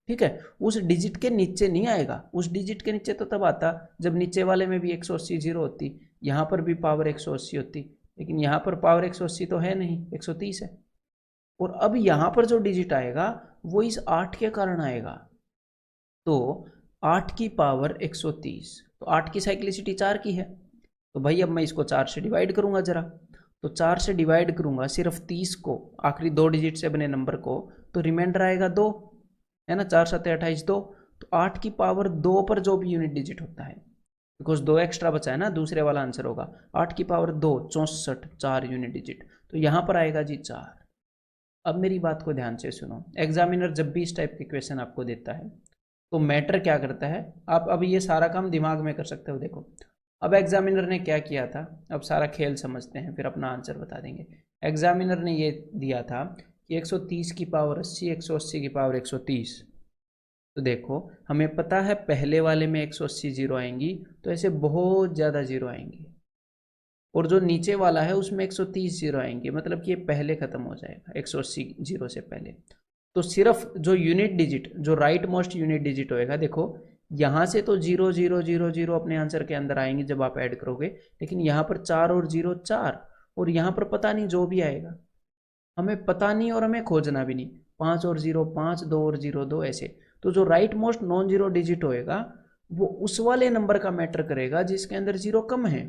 ठीक है, उस डिजिट के नीचे नहीं आएगा, उस डिजिट के नीचे तो तब आता जब नीचे वाले में भी 180 जीरो होती, यहाँ पर भी पावर 180 होती, लेकिन यहाँ पर पावर 180 तो है नहीं, 130 है। और अब यहाँ पर जो डिजिट आएगा वो इस 8 के कारण आएगा। तो 8 की पावर 130, तो 8 की साइक्लिसिटी 4 की है। तो भाई अब मैं इसको 4 से डिवाइड करूंगा जरा, तो 4 से डिवाइड करूंगा सिर्फ 30 को, आखिरी 2 डिजिट से बने नंबर को, तो रिमाइंडर आएगा 2, है ना, 4 7 28 2। तो 8 की पावर 2 पर जो भी यूनिट डिजिट होता है, बिकॉज 2 एक्स्ट्रा बचा है ना, दूसरे वाला आंसर होगा 8 की पावर 2 64, 4 यूनिट डिजिट, तो यहाँ पर आएगा जी 4। अब मेरी बात को ध्यान से सुनो, एग्जामिनर जब भी इस टाइप के क्वेश्चन आपको देता है तो मैटर क्या करता है, आप अब ये सारा काम दिमाग में कर सकते हो। देखो अब एग्जामिनर ने क्या किया था, अब सारा खेल समझते हैं फिर अपना आंसर बता देंगे। एग्जामिनर ने ये दिया था कि 130 की पावर 80, 180 की पावर 130। तो देखो हमें पता है पहले वाले में 180 जीरो आएंगी, तो ऐसे बहुत ज़्यादा जीरो आएंगी, और जो नीचे वाला है उसमें 130 जीरो आएंगे, मतलब कि ये पहले ख़त्म हो जाएगा 180 जीरो से पहले। तो सिर्फ जो यूनिट डिजिट, जो राइट मोस्ट यूनिट डिजिट होएगा, देखो यहाँ से तो 0 0 0 0 अपने आंसर के अंदर आएंगे जब आप ऐड करोगे, लेकिन यहाँ पर 4 और 0 4, और यहाँ पर पता नहीं जो भी आएगा, हमें पता नहीं और हमें खोजना भी नहीं, 5 और 0 5, 2 और 0 2 ऐसे। तो जो right most non zero digit होएगा वो उस वाले नंबर का मैटर करेगा जिसके अंदर जीरो कम है।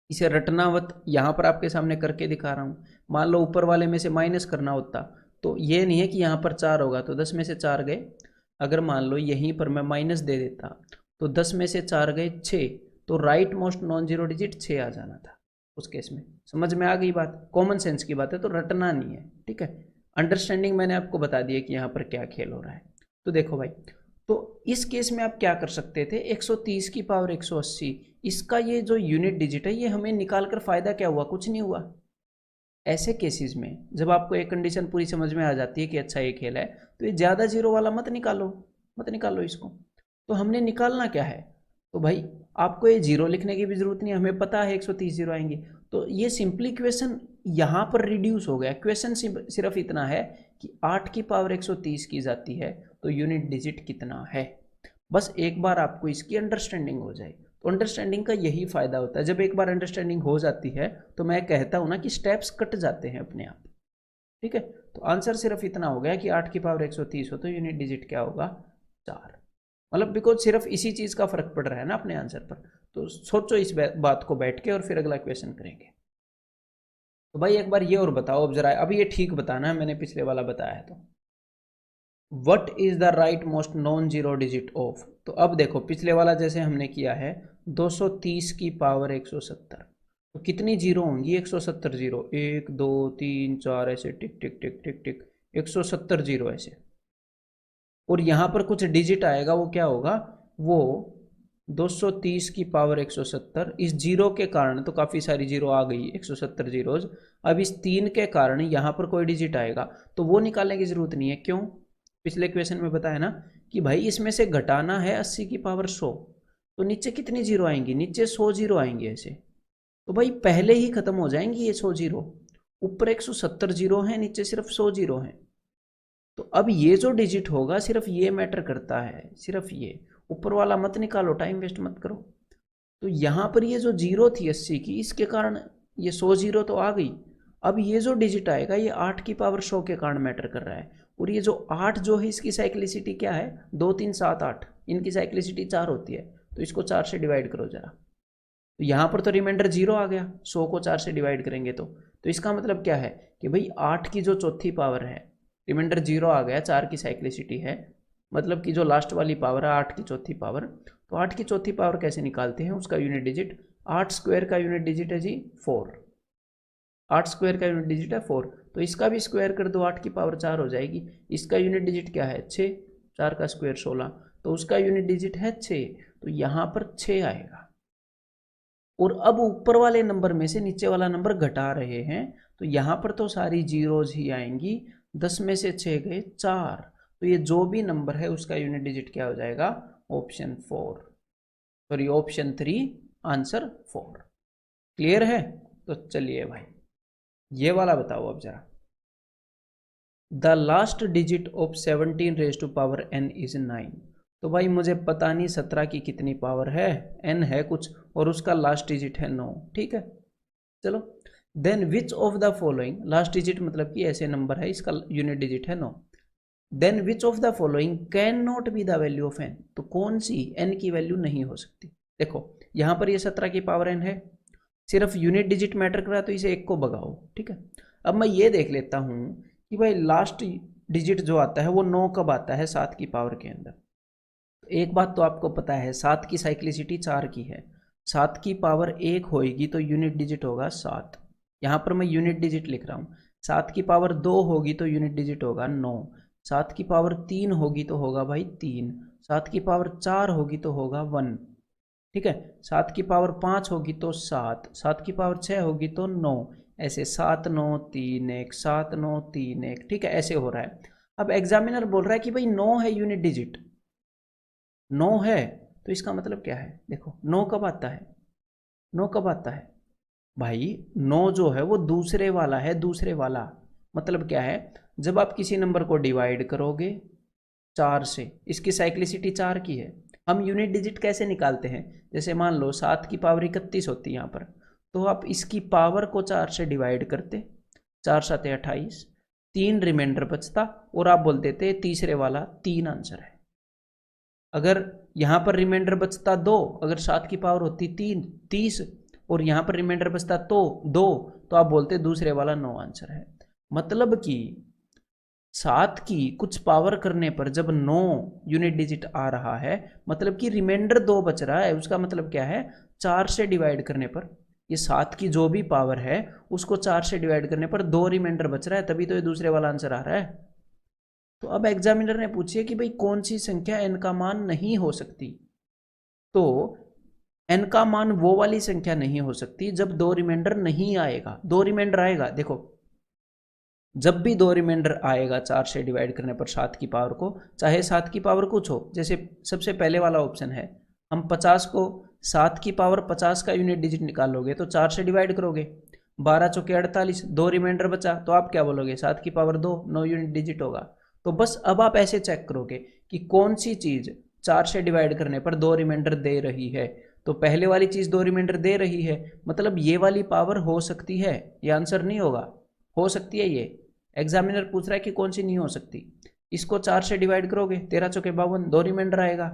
इसे रटनावत यहाँ पर आपके सामने करके दिखा रहा हूँ। मान लो ऊपर वाले में से माइनस करना होता तो ये नहीं है कि यहाँ पर 4 होगा तो 10 में से 4 गए, अगर मान लो यहीं पर मैं माइनस दे देता तो 10 में से 4 गए 6, तो right most non zero digit 6 आ जाना था उस केस में। समझ में आ गई बात, कॉमन सेंस की बात है, तो रटना नहीं है। ठीक है, अंडरस्टैंडिंग मैंने आपको बता दिया कि यहाँ पर क्या खेल हो रहा है। तो देखो भाई, तो इस केस में आप क्या कर सकते थे, 130 की पावर 180, इसका ये जो यूनिट डिजिट है ये हमें निकाल कर फायदा क्या हुआ, कुछ नहीं हुआ। ऐसे केसेस में जब आपको एक कंडीशन पूरी समझ में आ जाती है कि अच्छा ये खेल है, तो ये ज़्यादा जीरो वाला मत निकालो, मत निकालो इसको। तो हमने निकालना क्या है, तो भाई आपको ये जीरो लिखने की भी जरूरत नहीं है, हमें पता है 130 जीरो आएंगे। तो ये सिंपली क्वेश्चन यहाँ पर रिड्यूस हो गया। क्वेश्चन सिर्फ इतना है कि 8 की पावर 130 की जाती है तो यूनिट डिजिट कितना है। बस एक बार आपको इसकी अंडरस्टैंडिंग हो जाए, तो अंडरस्टैंडिंग का यही फायदा होता है। जब एक बार अंडरस्टैंडिंग हो जाती है तो मैं कहता हूं ना कि स्टेप्स कट जाते हैं अपने आप। ठीक है, तो आंसर सिर्फ इतना हो गया कि 8 की पावर 130 हो तो यूनिट डिजिट क्या होगा, 4। मतलब बिकॉज सिर्फ इसी चीज का फर्क पड़ रहा है ना अपने आंसर पर। तो सोचो इस बात को बैठ के और फिर अगला क्वेश्चन करेंगे। तो भाई एक बार ये और बताओ अब जरा, अभी ये ठीक बताना है, मैंने पिछले वाला बताया है तो। What is the right most non zero digit of. तो अब देखो पिछले वाला जैसे हमने किया है 230 की पावर 170, तो कितनी जीरो होंगी, 170 जीरो, 1 2 3 4 ऐसे टिक टिक टिक टिक टिक 170 जीरो ऐसे। और यहाँ पर कुछ डिजिट आएगा, वो क्या होगा, वो 230 की पावर 170, इस जीरो के कारण तो काफ़ी सारी जीरो आ गई 170 जीरोज। अब इस 3 के कारण यहाँ पर कोई डिजिट आएगा तो वो निकालने की जरूरत नहीं है। क्यों, पिछले क्वेश्चन में बताया ना कि भाई इसमें से घटाना है 80 की पावर 100, तो नीचे कितनी जीरो आएंगी, नीचे 100 जीरो आएंगे ऐसे। तो भाई पहले ही खत्म हो जाएंगी ये 100 जीरो, ऊपर 170 जीरो हैं, नीचे सिर्फ 100 जीरो हैं। तो अब ये जो डिजिट होगा सिर्फ ये मैटर करता है, सिर्फ ये, ऊपर वाला मत निकालो, टाइम वेस्ट मत करो। तो यहाँ पर ये जो जीरो थी 80 की, इसके कारण ये 100 जीरो तो आ गई। अब ये जो डिजिट आएगा ये 8 की पावर 100 के कारण मैटर कर रहा है। और ये जो 8 जो है इसकी साइक्लिसिटी क्या है, 2 3 7 8, इनकी साइक्लिसिटी 4 होती है। तो इसको 4 से डिवाइड करो जरा, तो यहाँ पर तो रिमाइंडर जीरो आ गया, 100 को 4 से डिवाइड करेंगे तो इसका मतलब क्या है कि भाई 8 की जो चौथी पावर है, रिमाइंडर जीरो आ गया, 4 की साइक्लिसिटी है, मतलब कि जो लास्ट वाली पावर है 8 की चौथी पावर। तो 8 की चौथी पावर कैसे निकालते हैं, उसका यूनिट डिजिट, 8 स्क्वायर का यूनिट डिजिट है जी 4, 8 स्क्वायर का यूनिट डिजिट है 4। तो इसका भी स्क्वायर कर दो, 8 की पावर 4 हो जाएगी। इसका यूनिट डिजिट क्या है, 6, 4 का स्क्वायर 16, तो उसका यूनिट डिजिट है 6, तो यहाँ पर 6 आएगा। और अब ऊपर वाले नंबर में से नीचे वाला नंबर घटा रहे हैं, तो यहाँ पर तो सारी जीरोज ही आएंगी, 10 में से 6 गए 4, तो ये जो भी नंबर है उसका यूनिट डिजिट क्या हो जाएगा, option 4, sorry option 3, answer 4। Clear है, तो चलिए भाई ये वाला बताओ अब जरा। The last digit of 17 raise to power n is 9। तो भाई मुझे पता नहीं 17 की कितनी पावर है, n है कुछ और उसका लास्ट डिजिट है 9, ठीक है चलो। Then which of the following, last digit मतलब कि ऐसे नंबर है इसका यूनिट डिजिट है 9। Then which of the following can not be the value of n, तो कौन सी n की वैल्यू नहीं हो सकती। देखो यहाँ पर ये 17 की पावर n है, सिर्फ यूनिट डिजिट मैटर कर रहा है तो इसे एक को भगाओ, ठीक है। अब मैं ये देख लेता हूँ कि भाई लास्ट डिजिट जो आता है वो 9 कब आता है, 7 की पावर के अंदर। एक बात तो आपको पता है 7 की साइक्लिसिटी 4 की है, 7 की पावर 1 होगी तो यूनिट डिजिट होगा 7, यहाँ पर मैं यूनिट डिजिट लिख रहा हूँ। 7 की पावर 2 होगी तो यूनिट डिजिट होगा 9, 7 की पावर 3 होगी तो होगा भाई 3, 7 की पावर 4 होगी तो होगा 1, ठीक है। 7 की पावर 5 होगी तो 7, 7 की पावर 6 होगी तो 9, ऐसे 7 9 3 1, 7 9 3 1, ठीक है, ऐसे हो रहा है। अब एग्जामिनर बोल रहा है कि भाई 9 है यूनिट डिजिट, 9 है, तो इसका मतलब क्या है, देखो 9 कब आता है, 9 कब आता है भाई, 9 जो है वो दूसरे वाला है, दूसरे वाला मतलब क्या है, जब आप किसी नंबर को डिवाइड करोगे 4 से, इसकी साइक्लिसिटी 4 की है। हम यूनिट डिजिट कैसे निकालते हैं, जैसे मान लो 7 की पावर 31 होती है यहाँ पर, तो आप इसकी पावर को 4 से डिवाइड करते, 4 7 28, 3 रिमाइंडर बचता और आप बोल देते तीसरे वाला 3 आंसर है। अगर यहाँ पर रिमाइंडर बचता 2, अगर 7 की पावर होती 3 30 और यहाँ पर रिमाइंडर बचता तो 2, तो आप बोलते दूसरे वाला 9 आंसर है। मतलब कि 7 की कुछ पावर करने पर जब 9 यूनिट डिजिट आ रहा है, मतलब कि रिमाइंडर 2 बच रहा है, उसका मतलब क्या है, 4 से डिवाइड करने पर ये 7 की जो भी पावर है उसको 4 से डिवाइड करने पर 2 रिमाइंडर बच रहा है, तभी तो ये दूसरे वाला आंसर आ रहा है। तो अब एग्जामिनर ने पूछी कि भाई कौन सी संख्या n का मान नहीं हो सकती। तो n का मान वो वाली संख्या नहीं हो सकती जब दो रिमाइंडर नहीं आएगा। दो रिमाइंडर आएगा, देखो जब भी दो रिमाइंडर आएगा 4 से डिवाइड करने पर 7 की पावर को, चाहे 7 की पावर कुछ हो, जैसे सबसे पहले वाला ऑप्शन है, हम 50 को 7 की पावर 50 का यूनिट डिजिट निकालोगे तो 4 से डिवाइड करोगे, 12 चौके 48, दो रिमाइंडर बचा तो आप क्या बोलोगे 7 की पावर 2, 9 यूनिट डिजिट होगा। तो बस अब आप ऐसे चेक करोगे कि कौन सी चीज 4 से डिवाइड करने पर दो रिमाइंडर दे रही है। तो पहले वाली चीज दो रिमाइंडर दे रही है, मतलब ये वाली पावर हो सकती है, ये आंसर नहीं होगा, हो सकती है। ये एग्जामिनर पूछ रहा है कि कौन सी नहीं हो सकती। इसको 4 से डिवाइड करोगे, 13 चौके 52, दो रिमाइंडर आएगा।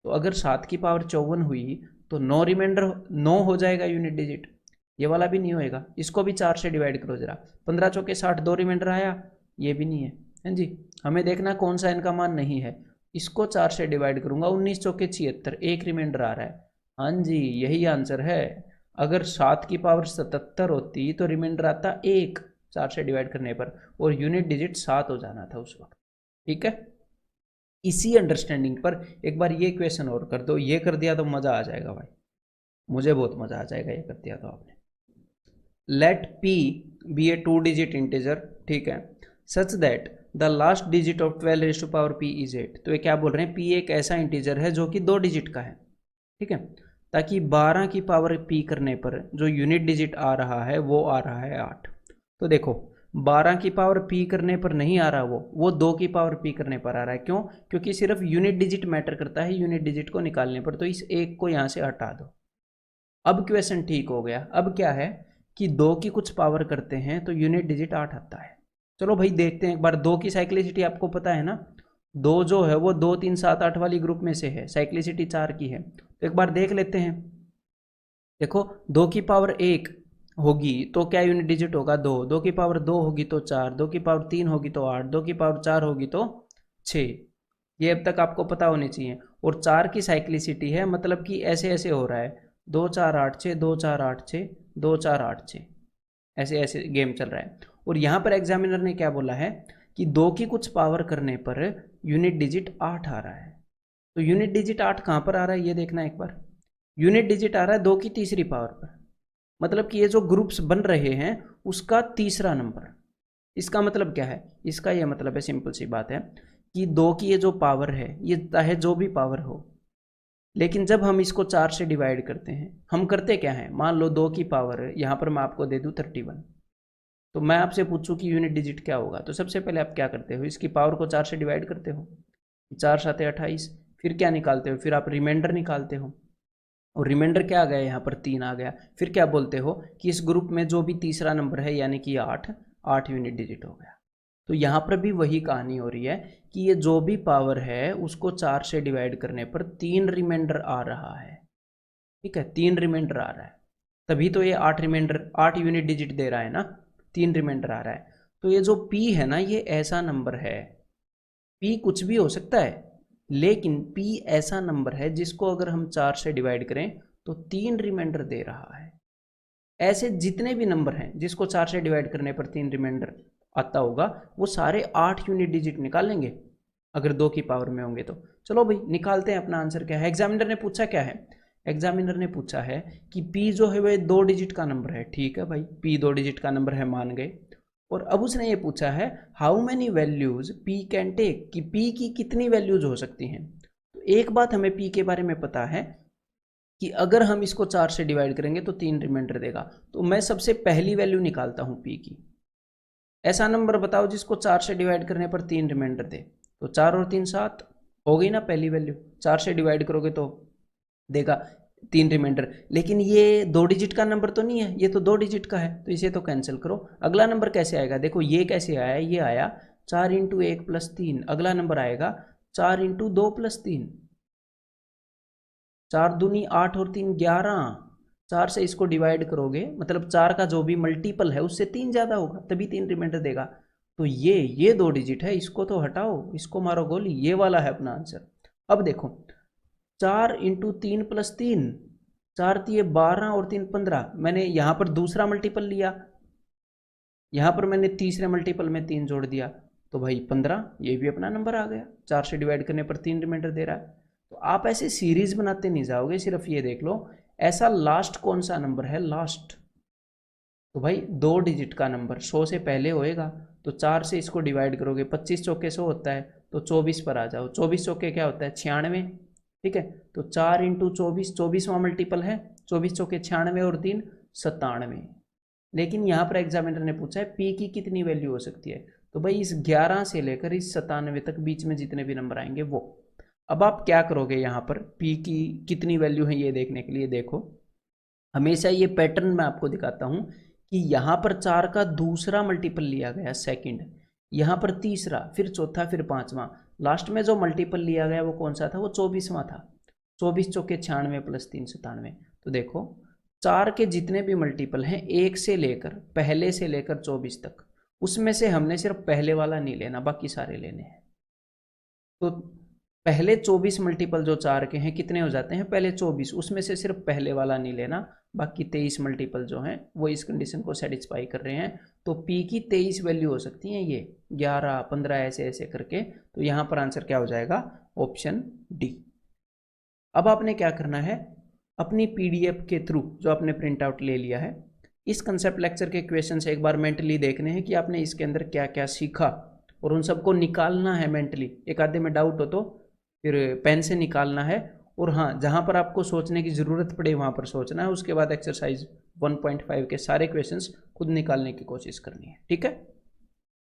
तो अगर 7 की पावर 54 हुई तो 9 रिमाइंडर 9 हो जाएगा यूनिट डिजिट, ये वाला भी नहीं होएगा। इसको भी 4 से डिवाइड करो जरा, 15 चौके 60, दो रिमाइंडर आया, ये भी नहीं है। हाँ जी, हमें देखना कौन सा इनका मान नहीं है। इसको 4 से डिवाइड करूंगा, 19 चौके 76, एक रिमाइंडर आ रहा है। हाँ जी, यही आंसर है। अगर 7 की पावर 77 होती तो रिमाइंडर आता 1 4 से डिवाइड करने पर, और यूनिट डिजिट 7 हो जाना था उस वक्त। ठीक है, इसी अंडरस्टैंडिंग पर एक बार ये क्वेश्चन और कर दो, ये कर दिया तो मजा आ जाएगा भाई, मुझे बहुत मजा आ जाएगा ये कर दिया तो आपने। Let p be a 2 digit integer, ठीक है, such that the last digit of 12 raise to power p is 8। तो ये क्या बोल रहे हैं, p एक ऐसा इंटीजर है जो कि 2 डिजिट का है, ठीक है, ताकि 12 की पावर p करने पर जो यूनिट डिजिट आ रहा है वो आ रहा है 8। तो देखो 12 की पावर p करने पर नहीं आ रहा, वो 2 की पावर p करने पर आ रहा है। क्यों? क्योंकि सिर्फ यूनिट डिजिट मैटर करता है यूनिट डिजिट को निकालने पर। तो इस एक को यहां से हटा दो। अब क्वेश्चन ठीक हो गया। अब क्या है कि 2 की कुछ पावर करते हैं तो यूनिट डिजिट 8 आता है। चलो भाई देखते हैं एक बार। 2 की साइक्लिसिटी आपको पता है ना, 2 जो है वो 2 3 7 8 वाली ग्रुप में से है, साइक्लिसिटी 4 की है। तो एक बार देख लेते हैं। देखो 2 की पावर 1 होगी तो क्या यूनिट डिजिट होगा 2, 2 की पावर 2 होगी तो 4, 2 की पावर 3 होगी तो 8, 2 की पावर 4 होगी तो 6। ये अब तक आपको पता होनी चाहिए। और 4 की साइक्लिसिटी है, मतलब कि ऐसे ऐसे हो रहा है, 2 4 8 6, 2 4 8 6, 2 4 8 6, ऐसे ऐसे गेम चल रहा है। और यहाँ पर एग्जामिनर ने क्या बोला है कि 2 की कुछ पावर करने पर यूनिट डिजिट 8 आ रहा है। तो यूनिट डिजिट 8 कहाँ पर आ रहा है ये देखना एक बार। यूनिट डिजिट आ रहा है 2 की तीसरी पावर पर, मतलब कि ये जो ग्रुप्स बन रहे हैं उसका तीसरा नंबर। इसका मतलब क्या है, इसका ये मतलब है, सिंपल सी बात है कि 2 की ये जो पावर है, ये चाहे जो भी पावर हो, लेकिन जब हम इसको 4 से डिवाइड करते हैं, हम करते क्या है, मान लो 2 की पावर है, यहाँ पर मैं आपको दे दूँ 31, तो मैं आपसे पूछूं कि यूनिट डिजिट क्या होगा, तो सबसे पहले आप क्या करते हो, इसकी पावर को 4 से डिवाइड करते हो, 4 7 28, फिर क्या निकालते हो, फिर आप रिमाइंडर निकालते हो, और रिमाइंडर क्या आ गया यहाँ पर 3 आ गया। फिर क्या बोलते हो कि इस ग्रुप में जो भी तीसरा नंबर है यानी कि 8 यूनिट डिजिट हो गया। तो यहाँ पर भी वही कहानी हो रही है कि ये जो भी पावर है उसको 4 से डिवाइड करने पर 3 रिमाइंडर आ रहा है। ठीक है, 3 रिमाइंडर आ रहा है, तभी तो ये 8 रिमाइंडर 8 यूनिट डिजिट दे रहा है ना, 3 रिमाइंडर आ रहा है। तो ये जो p है ना, ये ऐसा नंबर है, p कुछ भी हो सकता है, लेकिन p ऐसा नंबर है जिसको अगर हम 4 से डिवाइड करें तो 3 रिमाइंडर दे रहा है। ऐसे जितने भी नंबर हैं जिसको 4 से डिवाइड करने पर 3 रिमाइंडर आता होगा, वो सारे 8 यूनिट डिजिट निकालेंगे अगर 2 की पावर में होंगे तो। चलो भाई निकालते हैं अपना आंसर क्या है। एग्जामिनर ने पूछा क्या है, एग्जामिनर ने पूछा है कि p जो है वह 2 डिजिट का नंबर है। ठीक है भाई, p 2 डिजिट का नंबर है, मान गए। और अब उसने ये पूछा है how many values p can take, कि p की कितनी वैल्यूज हो सकती हैं। तो एक बात हमें p के बारे में पता है कि अगर हम इसको 4 से डिवाइड करेंगे तो 3 रिमाइंडर देगा। तो मैं सबसे पहली वैल्यू निकालता हूं p की। ऐसा नंबर बताओ जिसको 4 से डिवाइड करने पर 3 रिमाइंडर दे। तो 4 और 3 7 हो गई ना पहली वैल्यू, 4 से डिवाइड करोगे तो देगा 3 रिमाइंडर। लेकिन ये 2 डिजिट का नंबर तो नहीं है, ये तो 2 डिजिट का है, तो इसे तो कैंसिल करो। अगला नंबर कैसे आएगा, देखो ये कैसे आया, ये आया 4 इंटू 1 प्लस 3। अगला नंबर आएगा 4 इंटू 2 प्लस 3, 4 दूनी 8 और 3 11। 4 से इसको डिवाइड करोगे मतलब 4 का जो भी मल्टीपल है उससे 3 ज़्यादा होगा, तभी 3 रिमाइंडर देगा। तो ये 2 डिजिट है, इसको तो हटाओ, इसको मारो गोली, ये वाला है अपना आंसर। अब देखो 4 इंटू 3 प्लस 3, 4 दिए 12 और 3 15। मैंने यहाँ पर दूसरा मल्टीपल लिया, यहाँ पर मैंने तीसरे मल्टीपल में 3 जोड़ दिया, तो भाई 15, ये भी अपना नंबर आ गया, 4 से डिवाइड करने पर 3 रिमाइंडर दे रहा है। तो आप ऐसे सीरीज बनाते नहीं जाओगे, सिर्फ ये देख लो ऐसा लास्ट कौन सा नंबर है लास्ट। तो भाई 2 डिजिट का नंबर 100 से पहले होएगा, तो 4 से इसको डिवाइड करोगे, 25 चौके 100 होता है, तो 24 पर आ जाओ। 24 चौके क्या होता है 96, ठीक है। तो 4 इंटू 24, 24वां मल्टीपल है, 24 चौके 96 और 3 97। लेकिन यहाँ पर एग्जामिनर ने पूछा है पी की कितनी वैल्यू हो सकती है, तो भाई इस 11 से लेकर इस 97 तक बीच में जितने भी नंबर आएंगे वो। अब आप क्या करोगे यहाँ पर पी की कितनी वैल्यू है ये देखने के लिए, देखो हमेशा ये पैटर्न मैं आपको दिखाता हूँ कि यहाँ पर 4 का दूसरा मल्टीपल लिया गया सेकंड, यहाँ पर तीसरा, फिर चौथा, फिर पांचवा, लास्ट में जो मल्टीपल लिया गया वो कौन सा था, वो 24वां था। 24 चौके 96 प्लस 3 97। तो देखो 4 के जितने भी मल्टीपल हैं 1 से लेकर पहले से लेकर 24 तक, उसमें से हमने सिर्फ पहले वाला नहीं लेना, बाकी सारे लेने हैं। तो पहले 24 मल्टीपल जो 4 के हैं कितने हो जाते हैं, पहले 24, उसमें से सिर्फ पहले वाला नहीं लेना, बाकी 23 मल्टीपल जो हैं वो इस कंडीशन को सेटिस्फाई कर रहे हैं। तो P की 23 वैल्यू हो सकती हैं, ये 11 15 ऐसे ऐसे करके। तो यहाँ पर आंसर क्या हो जाएगा, ऑप्शन डी। अब आपने क्या करना है, अपनी PDF के थ्रू जो आपने प्रिंट आउट ले लिया है, इस कंसेप्ट लेक्चर के क्वेश्चन से एक बार मेंटली देखने हैं कि आपने इसके अंदर क्या क्या सीखा, और उन सबको निकालना है मेंटली। एक आधे में डाउट हो तो फिर पेन से निकालना है, और हाँ जहाँ पर आपको सोचने की ज़रूरत पड़े वहाँ पर सोचना है। उसके बाद एक्सरसाइज 1.5 के सारे क्वेश्चंस खुद निकालने की कोशिश करनी है, ठीक है।